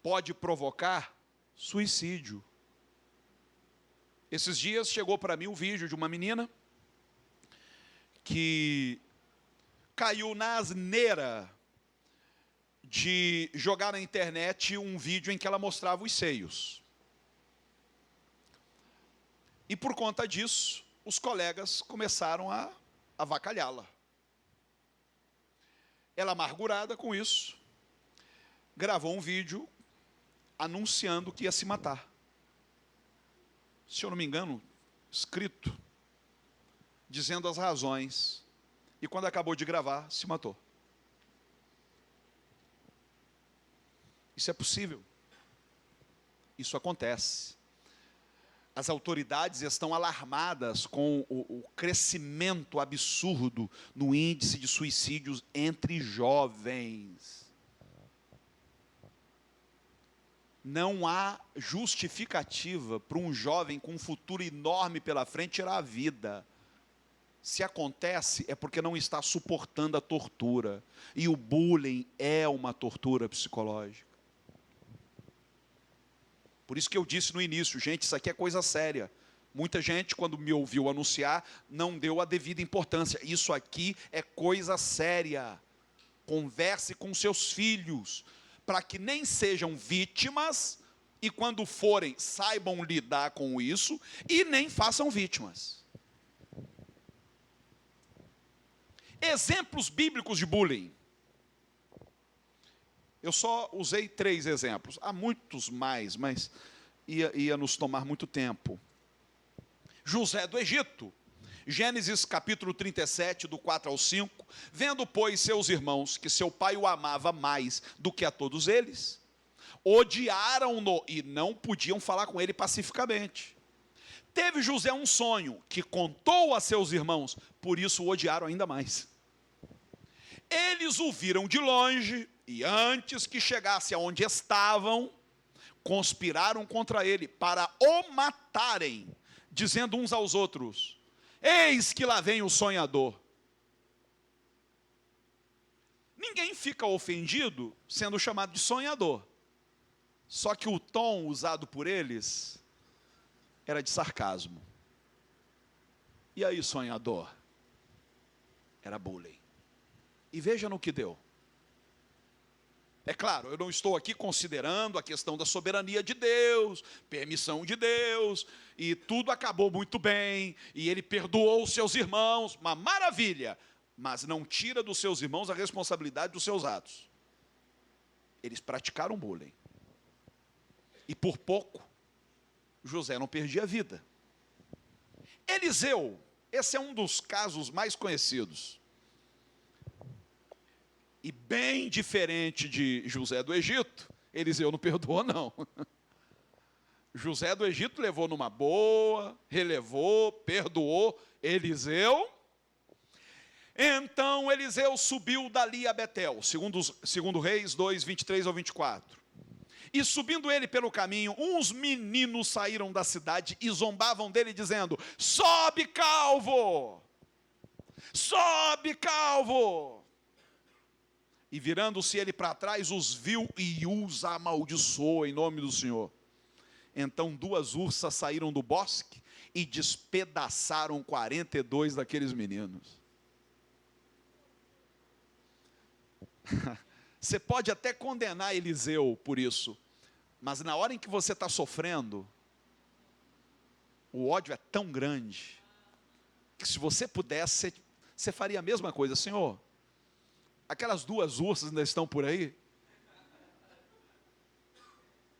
pode provocar suicídio. Esses dias chegou para mim um vídeo de uma menina que caiu na asneira de jogar na internet um vídeo em que ela mostrava os seios. E por conta disso, os colegas começaram a avacalhá-la. Ela, amargurada com isso, gravou um vídeo anunciando que ia se matar. Se eu não me engano, escrito, dizendo as razões. E quando acabou de gravar, se matou. Isso é possível. Isso acontece. As autoridades estão alarmadas com o crescimento absurdo no índice de suicídios entre jovens. Não há justificativa para um jovem com um futuro enorme pela frente tirar a vida. Se acontece, é porque não está suportando a tortura. E o bullying é uma tortura psicológica. Por isso que eu disse no início, gente, isso aqui é coisa séria. Muita gente, quando me ouviu anunciar, não deu a devida importância. Isso aqui é coisa séria. Converse com seus filhos, para que nem sejam vítimas, e quando forem, saibam lidar com isso, e nem façam vítimas. Exemplos bíblicos de bullying. Eu só usei 3 exemplos. Há muitos mais, mas ia nos tomar muito tempo. José do Egito. Gênesis capítulo 37, do 4 ao 5. Vendo, pois, seus irmãos que seu pai o amava mais do que a todos eles, odiaram-no e não podiam falar com ele pacificamente. Teve José um sonho que contou a seus irmãos, por isso o odiaram ainda mais. Eles o viram de longe e antes que chegasse aonde estavam, conspiraram contra ele para o matarem, dizendo uns aos outros: eis que lá vem o sonhador. Ninguém fica ofendido sendo chamado de sonhador. Só que o tom usado por eles era de sarcasmo. E aí, sonhador? Era bullying. E veja no que deu. É claro, eu não estou aqui considerando a questão da soberania de Deus, permissão de Deus, e tudo acabou muito bem, e ele perdoou os seus irmãos, uma maravilha, mas não tira dos seus irmãos a responsabilidade dos seus atos. Eles praticaram bullying. E por pouco, José não perdia a vida. Eliseu, esse é um dos casos mais conhecidos. E bem diferente de José do Egito, Eliseu não perdoou, não. José do Egito levou numa boa, relevou, perdoou. Eliseu. Então Eliseu subiu dali a Betel, segundo Reis 2, 23 ao 24. E subindo ele pelo caminho, uns meninos saíram da cidade e zombavam dele, dizendo: sobe, calvo! Sobe, calvo! E virando-se ele para trás, os viu e os amaldiçoou em nome do Senhor. Então 2 ursas saíram do bosque e despedaçaram 42 daqueles meninos. Você pode até condenar Eliseu por isso, mas na hora em que você está sofrendo, o ódio é tão grande, que se você pudesse, você faria a mesma coisa. Senhor, aquelas 2 ursas ainda estão por aí?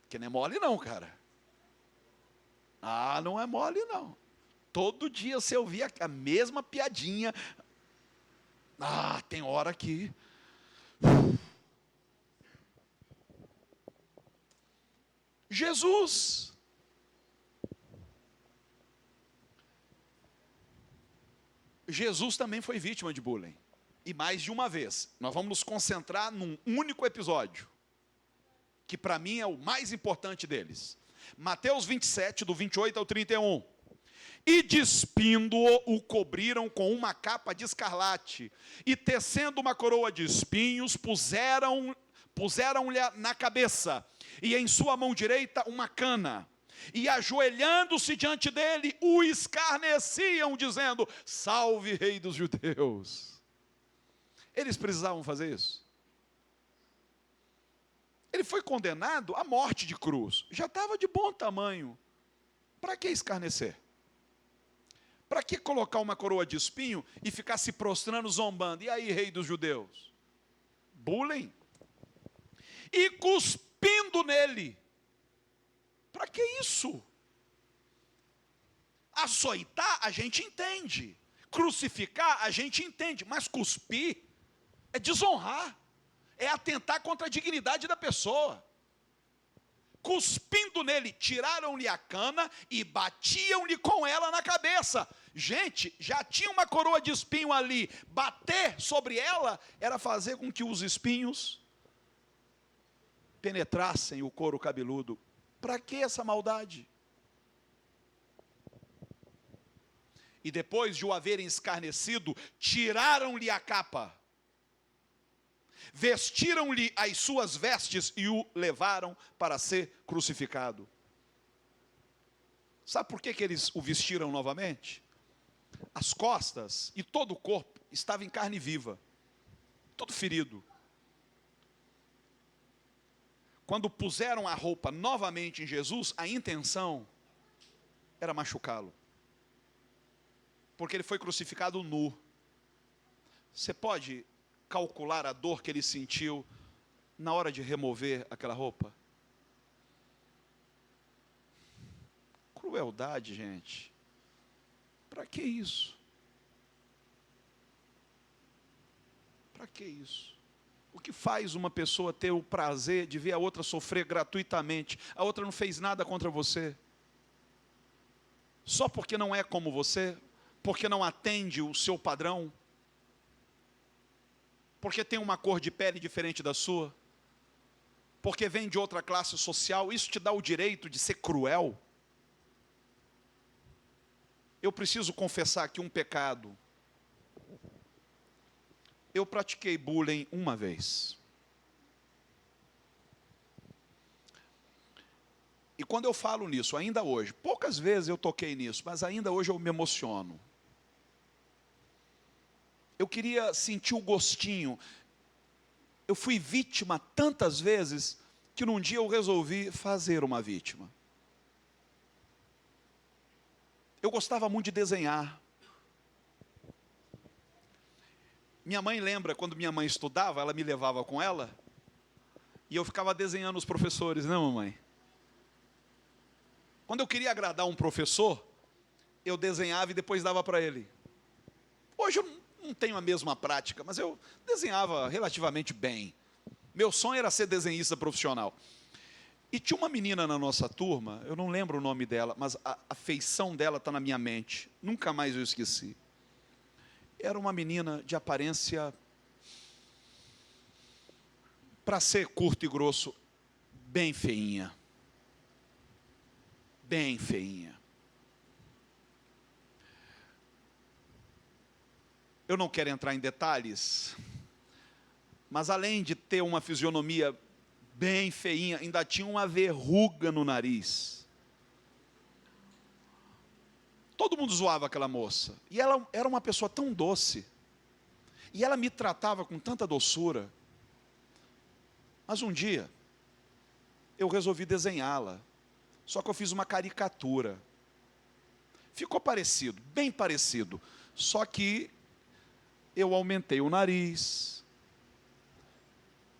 Que não é mole não, cara. Ah, não é mole não. Todo dia você ouvia a mesma piadinha. Ah, tem hora que... Jesus. Jesus também foi vítima de bullying. E mais de uma vez. Nós vamos nos concentrar num único episódio, que para mim é o mais importante deles. Mateus 27, do 28 ao 31. E despindo-o, o cobriram com uma capa de escarlate, e tecendo uma coroa de espinhos, puseram-lhe na cabeça, e em sua mão direita uma cana. e ajoelhando-se diante dele, o escarneciam, dizendo: salve, rei dos judeus. Eles precisavam fazer isso. Ele foi condenado à morte de cruz, já estava de bom tamanho. Para que escarnecer? Para que colocar uma coroa de espinho e ficar se prostrando, zombando? E aí, rei dos judeus? Bullying. E cuspindo nele. Para que isso? Açoitar a gente entende, crucificar a gente entende, mas cuspir é desonrar, é atentar contra a dignidade da pessoa. Cuspindo nele, tiraram-lhe a cana e batiam-lhe com ela na cabeça. Gente, já tinha uma coroa de espinho ali, bater sobre ela era fazer com que os espinhos penetrassem o couro cabeludo. Para que essa maldade? E depois de o haverem escarnecido, tiraram-lhe a capa, vestiram-lhe as suas vestes e o levaram para ser crucificado. Sabe por que eles o vestiram novamente? As costas e todo o corpo estava em carne viva, todo ferido. Quando puseram a roupa novamente em Jesus, a intenção era machucá-lo, porque ele foi crucificado nu. Você pode calcular a dor que ele sentiu na hora de remover aquela roupa? Crueldade, gente. Para que isso? Para que isso? O que faz uma pessoa ter o prazer de ver a outra sofrer gratuitamente? A outra não fez nada contra você. Só porque não é como você? Porque não atende o seu padrão? Porque tem uma cor de pele diferente da sua? Porque vem de outra classe social? Isso te dá o direito de ser cruel? Eu preciso confessar aqui um pecado. Eu pratiquei bullying uma vez. E quando eu falo nisso, ainda hoje, poucas vezes eu toquei nisso, mas ainda hoje eu me emociono. Eu queria sentir o gostinho. Eu fui vítima tantas vezes, que num dia eu resolvi fazer uma vítima. Eu gostava muito de desenhar. Minha mãe lembra, quando minha mãe estudava, ela me levava com ela, e eu ficava desenhando os professores, né, mamãe? Quando eu queria agradar um professor, eu desenhava e depois dava para ele. Hoje eu não tenho a mesma prática, mas eu desenhava relativamente bem. Meu sonho era ser desenhista profissional. E tinha uma menina na nossa turma, eu não lembro o nome dela, mas a feição dela está na minha mente, nunca mais eu esqueci. Era uma menina de aparência, para ser curto e grosso, bem feinha. Bem feinha. Eu não quero entrar em detalhes, mas além de ter uma fisionomia bem feinha, ainda tinha uma verruga no nariz. Todo mundo zoava aquela moça. E ela era uma pessoa tão doce. E ela me tratava com tanta doçura. Mas um dia, eu resolvi desenhá-la. Só que eu fiz uma caricatura. Ficou parecido, bem parecido. Só que eu aumentei o nariz.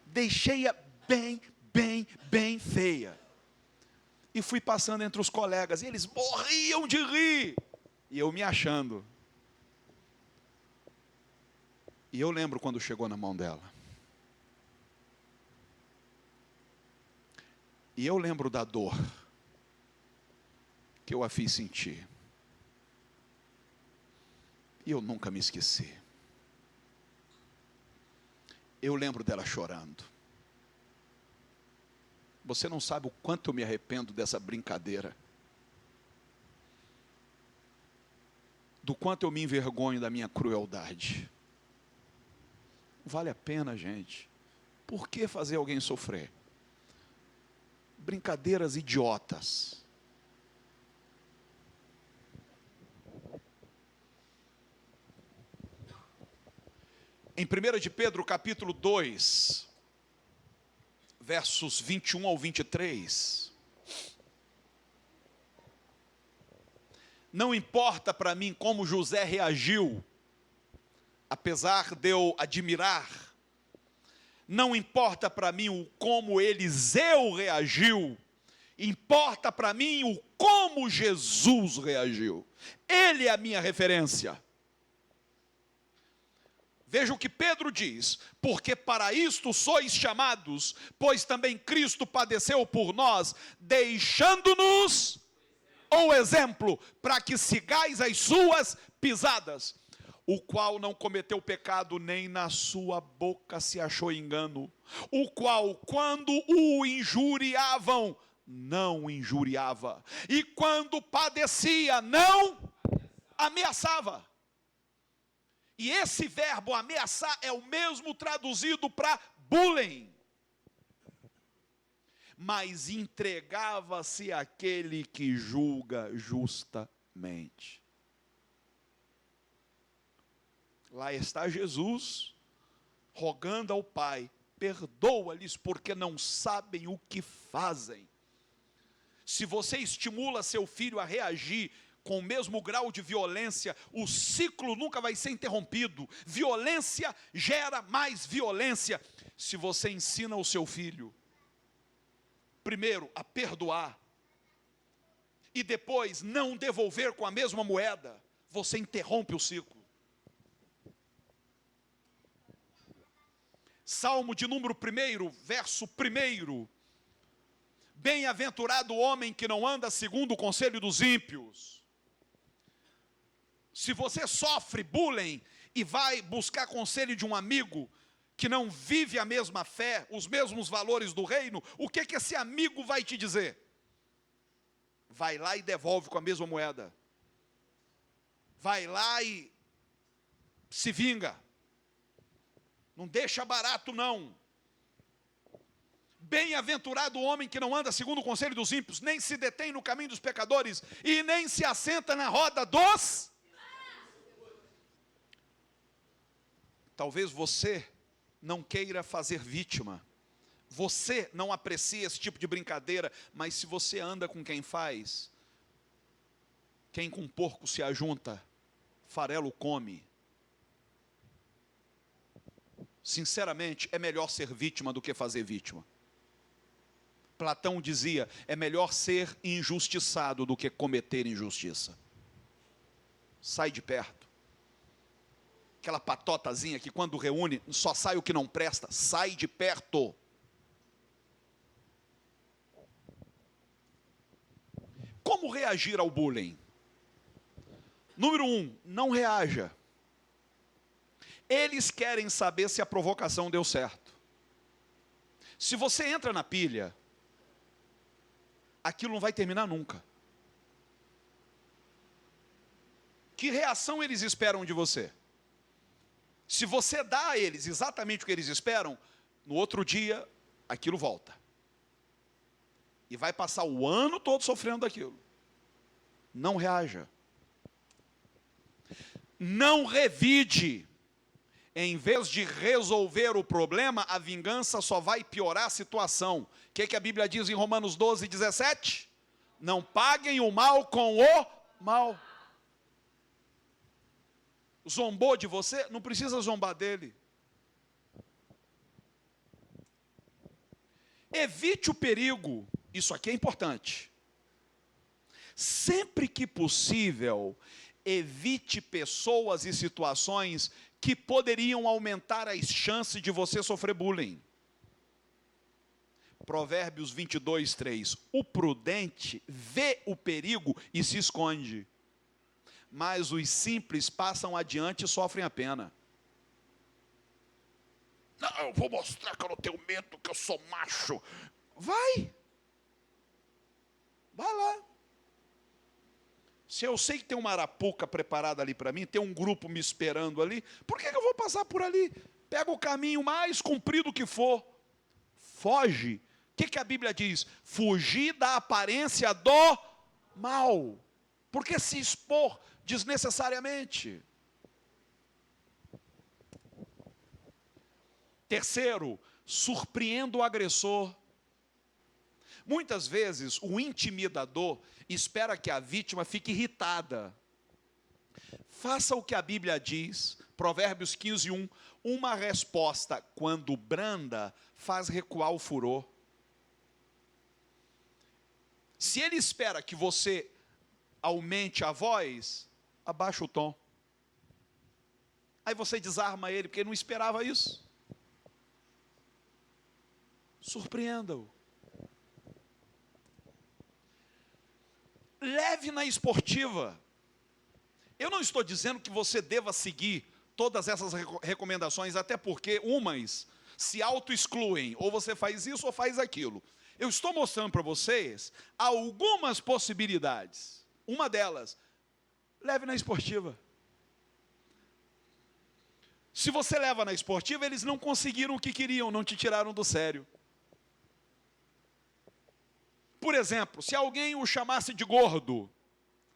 Deixei-a bem feia. E fui passando entre os colegas, e eles morriam de rir. E eu me achando. E eu lembro quando chegou na mão dela. E eu lembro da dor que eu a fiz sentir. E eu nunca me esqueci. Eu lembro dela chorando. Você não sabe o quanto eu me arrependo dessa brincadeira. Do quanto eu me envergonho da minha crueldade. Vale a pena, gente. Por que fazer alguém sofrer? Brincadeiras idiotas. Em 1 de Pedro, capítulo 2, versos 21 ao 23. Não importa para mim como José reagiu, apesar de eu admirar. Não importa para mim o como Eliseu reagiu. Importa para mim o como Jesus reagiu. Ele é a minha referência. Veja o que Pedro diz: porque para isto sois chamados, pois também Cristo padeceu por nós, deixando-nos o exemplo, para que sigais as suas pisadas, o qual não cometeu pecado, nem na sua boca se achou engano, o qual, quando o injuriavam, não injuriava, e quando padecia, não ameaçava. E esse verbo ameaçar é o mesmo traduzido para bullying. Mas entregava-se àquele que julga justamente. Lá está Jesus, rogando ao Pai: perdoa-lhes, porque não sabem o que fazem. Se você estimula seu filho a reagir com o mesmo grau de violência, o ciclo nunca vai ser interrompido. Violência gera mais violência. Se você ensina o seu filho, primeiro, a perdoar, e depois não devolver com a mesma moeda, você interrompe o ciclo. Salmo de número 1, verso 1. Bem-aventurado o homem que não anda segundo o conselho dos ímpios. Se você sofre bullying e vai buscar conselho de um amigo que não vive a mesma fé, os mesmos valores do reino, o que esse amigo vai te dizer? Vai lá e devolve com a mesma moeda. Vai lá e se vinga. Não deixa barato, não. Bem-aventurado o homem que não anda segundo o conselho dos ímpios, nem se detém no caminho dos pecadores, e nem se assenta na roda dos... Talvez você não queira fazer vítima. Você não aprecia esse tipo de brincadeira, mas se você anda com quem faz, quem com porco se ajunta, farelo come. Sinceramente, é melhor ser vítima do que fazer vítima. Platão dizia: é melhor ser injustiçado do que cometer injustiça. Sai de perto. Aquela patotazinha que quando reúne, só sai o que não presta. Sai de perto. Como reagir ao bullying? Número 1, não reaja. Eles querem saber se a provocação deu certo. Se você entra na pilha, aquilo não vai terminar nunca. Que reação eles esperam de você? Se você dá a eles exatamente o que eles esperam, no outro dia, aquilo volta. E vai passar o ano todo sofrendo daquilo. Não reaja. Não revide. Em vez de resolver o problema, a vingança só vai piorar a situação. O que a Bíblia diz em Romanos 12, 17? Não paguem o mal com o mal. Zombou de você? Não precisa zombar dele. Evite o perigo. Isso aqui é importante. Sempre que possível, evite pessoas e situações que poderiam aumentar as chances de você sofrer bullying. Provérbios 22, 3. O prudente vê o perigo e se esconde, mas os simples passam adiante e sofrem a pena. Não, eu vou mostrar que eu não tenho medo, que eu sou macho. Vai lá. Se eu sei que tem uma arapuca preparada ali para mim, tem um grupo me esperando ali, por que eu vou passar por ali? Pega o caminho mais comprido que for. Foge. O que a Bíblia diz? Fugir da aparência do mal. Por que se expor desnecessariamente? Terceiro, surpreenda o agressor. Muitas vezes, o intimidador espera que a vítima fique irritada. Faça o que a Bíblia diz, Provérbios 15:1, uma resposta, quando branda, faz recuar o furor. Se ele espera que você aumente a voz, abaixa o tom. Aí você desarma ele, porque ele não esperava isso. Surpreenda-o. Leve na esportiva. Eu não estou dizendo que você deva seguir todas essas recomendações, até porque umas se auto-excluem, ou você faz isso ou faz aquilo. Eu estou mostrando para vocês algumas possibilidades. Uma delas, leve na esportiva. Se você leva na esportiva, eles não conseguiram o que queriam, não te tiraram do sério. Por exemplo, se alguém o chamasse de gordo,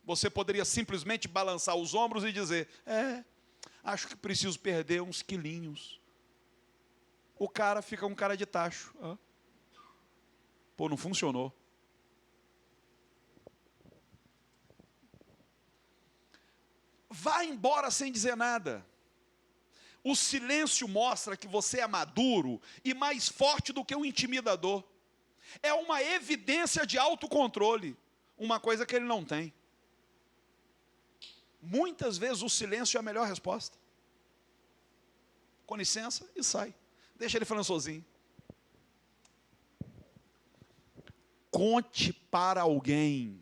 você poderia simplesmente balançar os ombros e dizer: acho que preciso perder uns quilinhos. O cara fica um cara de tacho. Pô, não funcionou. Vá embora sem dizer nada. O silêncio mostra que você é maduro e mais forte do que o intimidador. É uma evidência de autocontrole, uma coisa que ele não tem. Muitas vezes o silêncio é a melhor resposta. Com licença e sai. Deixa ele falando sozinho. Conte para alguém.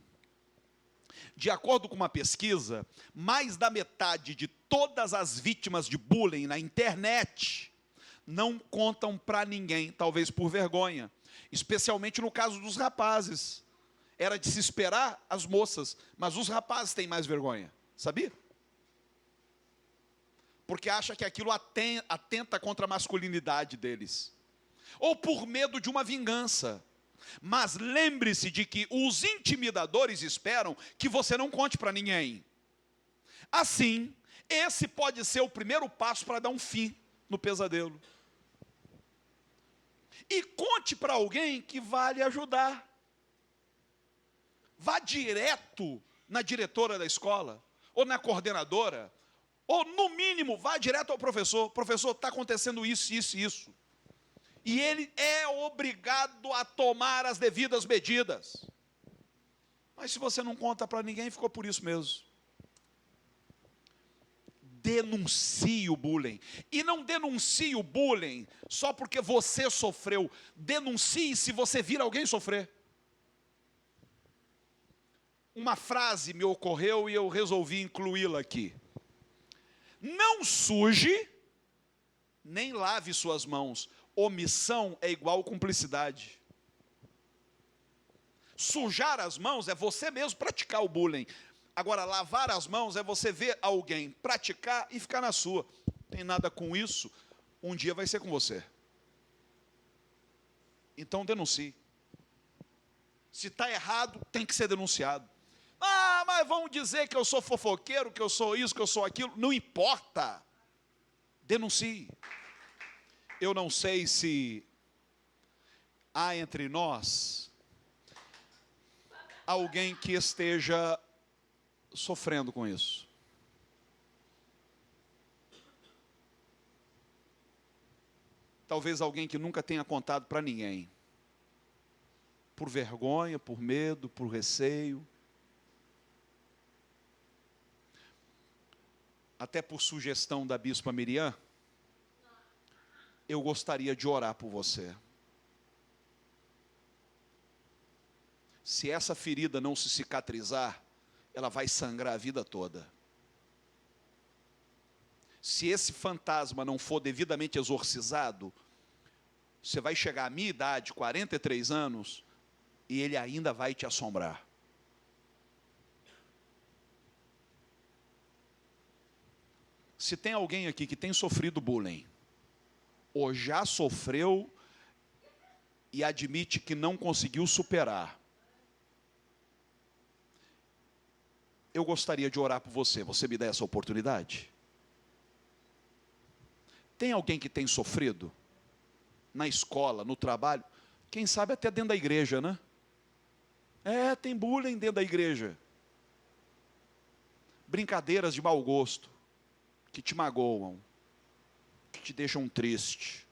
De acordo com uma pesquisa, mais da metade de todas as vítimas de bullying na internet não contam para ninguém, talvez por vergonha. Especialmente no caso dos rapazes. Era de se esperar as moças, mas os rapazes têm mais vergonha. Sabia? Porque acha que aquilo atenta contra a masculinidade deles. Ou por medo de uma vingança. Mas lembre-se de que os intimidadores esperam que você não conte para ninguém. Assim, esse pode ser o primeiro passo para dar um fim no pesadelo. E conte para alguém que vai lhe ajudar. Vá direto na diretora da escola, ou na coordenadora, ou no mínimo, vá direto ao professor. Professor, está acontecendo isso, isso e isso. E ele é obrigado a tomar as devidas medidas. Mas se você não conta para ninguém, ficou por isso mesmo. Denuncie o bullying. E não denuncie o bullying só porque você sofreu. Denuncie se você vir alguém sofrer. Uma frase me ocorreu e eu resolvi incluí-la aqui. Não suje, nem lave suas mãos. Omissão é igual cumplicidade. Sujar as mãos é você mesmo praticar o bullying. Agora, lavar as mãos é você ver alguém praticar e ficar na sua. Não tem nada com isso, um dia vai ser com você. Então denuncie. Se está errado, tem que ser denunciado. Mas vão dizer que eu sou fofoqueiro, que eu sou isso, que eu sou aquilo. Não importa. Denuncie. Eu não sei se há entre nós alguém que esteja sofrendo com isso. Talvez alguém que nunca tenha contado para ninguém. Por vergonha, por medo, por receio. Até por sugestão da bispa Miriam, eu gostaria de orar por você. Se essa ferida não se cicatrizar, ela vai sangrar a vida toda. Se esse fantasma não for devidamente exorcizado, você vai chegar à minha idade, 43 anos, e ele ainda vai te assombrar. Se tem alguém aqui que tem sofrido bullying, ou já sofreu e admite que não conseguiu superar, eu gostaria de orar por você. Você me dá essa oportunidade? Tem alguém que tem sofrido? na escola, no trabalho, quem sabe até dentro da igreja, né? Tem bullying dentro da igreja. Brincadeiras de mau gosto, que te magoam, que te deixam triste.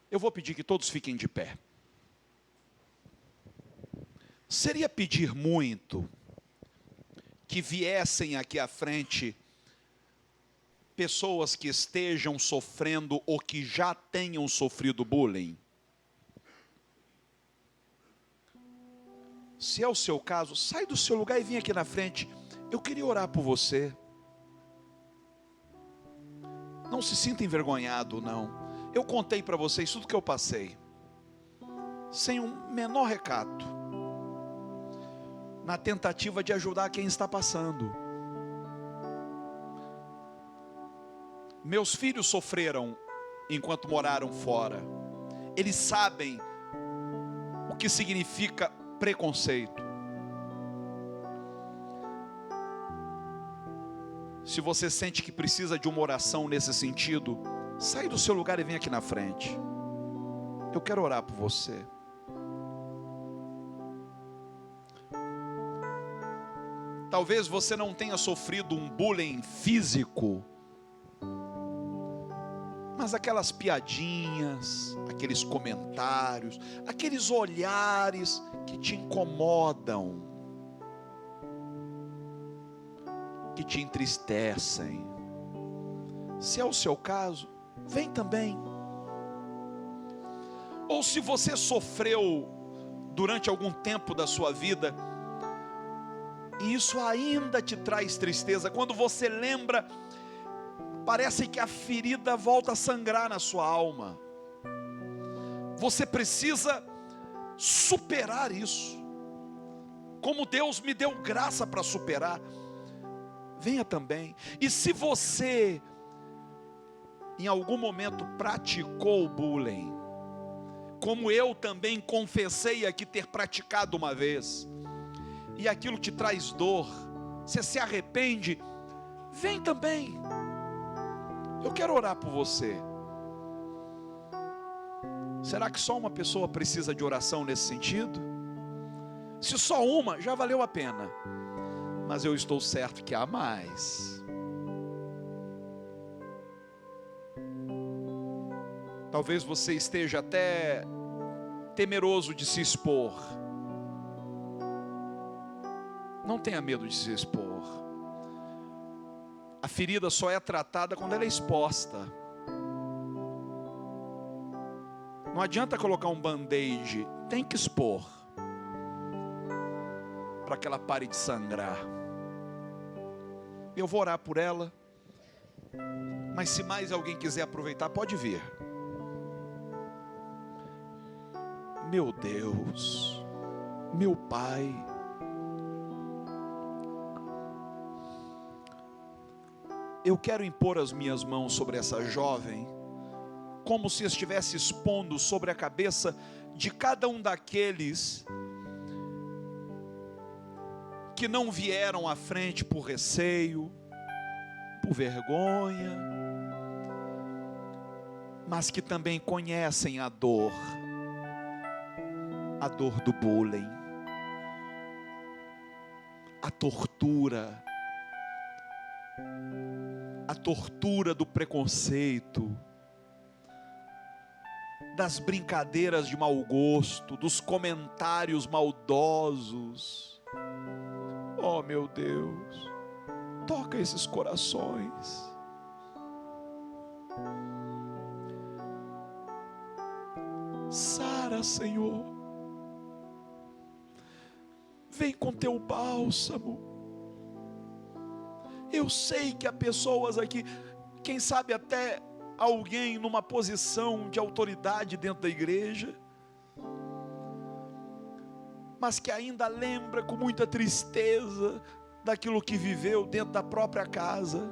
Eu vou pedir que todos fiquem de pé. Seria pedir muito que viessem aqui à frente pessoas que estejam sofrendo ou que já tenham sofrido bullying? Se é o seu caso, sai do seu lugar e vem aqui na frente. Eu queria orar por você. Não se sinta envergonhado, não. Eu contei para vocês tudo que eu passei, sem um menor recato, na tentativa de ajudar quem está passando. Meus filhos sofreram enquanto moraram fora. Eles sabem o que significa preconceito. Se você sente que precisa de uma oração nesse sentido, sai do seu lugar e vem aqui na frente. Eu quero orar por você. Talvez você não tenha sofrido um bullying físico, mas aquelas piadinhas, aqueles comentários, aqueles olhares que te incomodam, que te entristecem. Se é o seu caso, vem também. Ou se você sofreu durante algum tempo da sua vida, e isso ainda te traz tristeza, quando você lembra, parece que a ferida volta a sangrar na sua alma. Você precisa superar isso. Como Deus me deu graça para superar, venha também. E se você em algum momento praticou bullying, como eu também confessei aqui ter praticado uma vez, e aquilo te traz dor, você se arrepende, vem também. Eu quero orar por você. Será que só uma pessoa precisa de oração nesse sentido? Se só uma, já valeu a pena. Mas eu estou certo que há mais. Talvez você esteja até temeroso de se expor. Não tenha medo de se expor. A ferida só é tratada quando ela é exposta. Não adianta colocar um band-aid, tem que expor, para que ela pare de sangrar. Eu vou orar por ela, mas se mais alguém quiser aproveitar, pode vir. Meu Deus, meu Pai, eu quero impor as minhas mãos sobre essa jovem, como se estivesse expondo sobre a cabeça de cada um daqueles que não vieram à frente por receio, por vergonha, mas que também conhecem a dor do bullying, a tortura do preconceito, das brincadeiras de mau gosto, dos comentários maldosos. Oh, meu Deus, toca esses corações. Sara, Senhor, vem com teu bálsamo. Eu sei que há pessoas aqui, quem sabe até alguém numa posição de autoridade dentro da igreja, mas que ainda lembra com muita tristeza daquilo que viveu dentro da própria casa,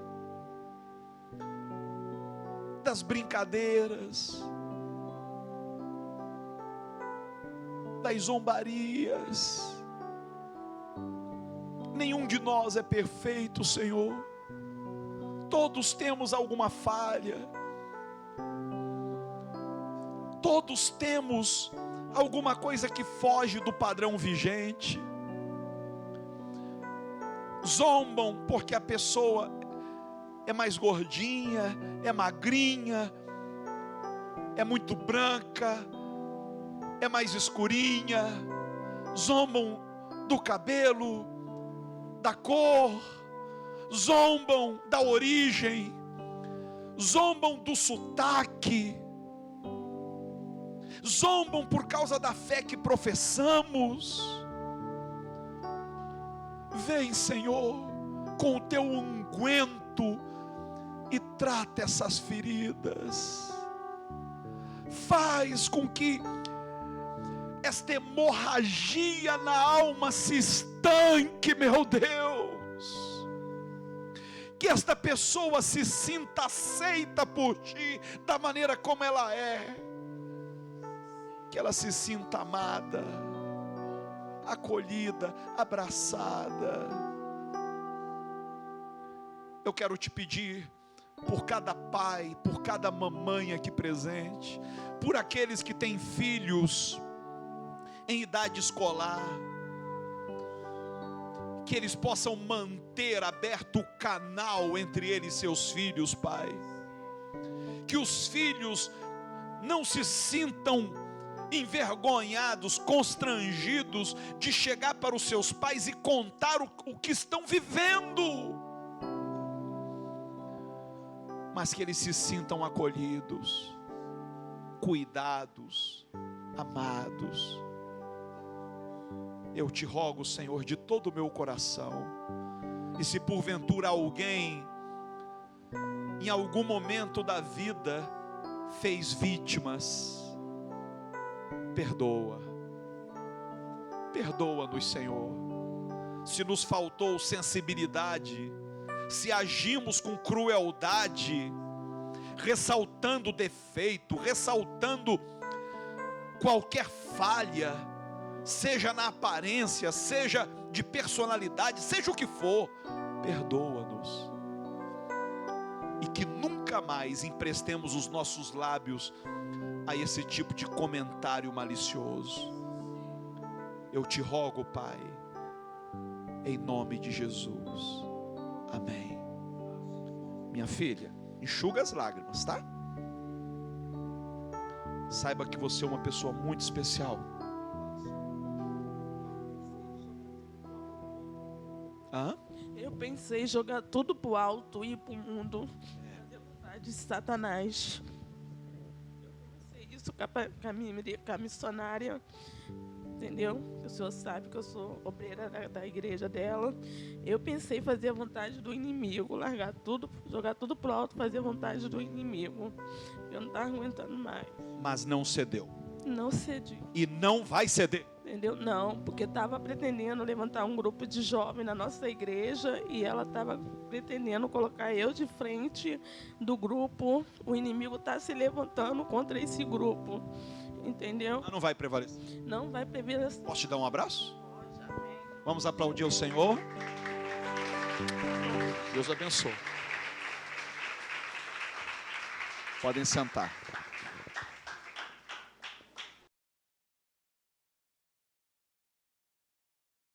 das brincadeiras, das zombarias. Nenhum de nós é perfeito, Senhor. Todos temos alguma falha. Todos temos alguma coisa que foge do padrão vigente. Zombam porque a pessoa é mais gordinha, é magrinha, é muito branca, é mais escurinha. Zombam do cabelo, da cor, zombam da origem, zombam do sotaque, zombam por causa da fé que professamos. Vem, Senhor, com o teu unguento e trata essas feridas. Faz com que esta hemorragia na alma se estanque, meu Deus. Que esta pessoa se sinta aceita por Ti, da maneira como ela é. Que ela se sinta amada, acolhida, abraçada. Eu quero te pedir, por cada pai, por cada mamãe aqui presente, por aqueles que têm filhos em idade escolar, que eles possam manter aberto o canal entre eles e seus filhos, Pai. Que os filhos não se sintam envergonhados, constrangidos de chegar para os seus pais e contar o que estão vivendo, mas que eles se sintam acolhidos, cuidados, amados. Eu te rogo, Senhor, de todo o meu coração, e se porventura alguém em algum momento da vida fez vítimas, perdoa-nos, Senhor. Se nos faltou sensibilidade, se agimos com crueldade, ressaltando defeito, ressaltando qualquer falha, seja na aparência, seja de personalidade, seja o que for, perdoa-nos. E que nunca mais emprestemos os nossos lábios a esse tipo de comentário malicioso. Eu te rogo, Pai, em nome de Jesus. Amém. Minha filha, enxuga as lágrimas, tá? Saiba que você é uma pessoa muito especial. Eu pensei em jogar tudo pro alto, ir pro mundo, fazer vontade de Satanás. Eu pensei isso com a missionária, entendeu? O senhor sabe que eu sou obreira da igreja dela. Eu pensei em fazer a vontade do inimigo, largar tudo, jogar tudo pro alto, fazer a vontade do inimigo. Eu não estava aguentando mais. Mas não cedeu. Não cedi. E não vai ceder. Entendeu? Não, porque estava pretendendo levantar um grupo de jovens na nossa igreja e ela estava pretendendo colocar eu de frente do grupo. O inimigo está se levantando contra esse grupo, entendeu? Não vai prevalecer. Não vai prevalecer. Posso te dar um abraço? Pode, amém. Vamos aplaudir o Senhor. Deus abençoe. Podem sentar.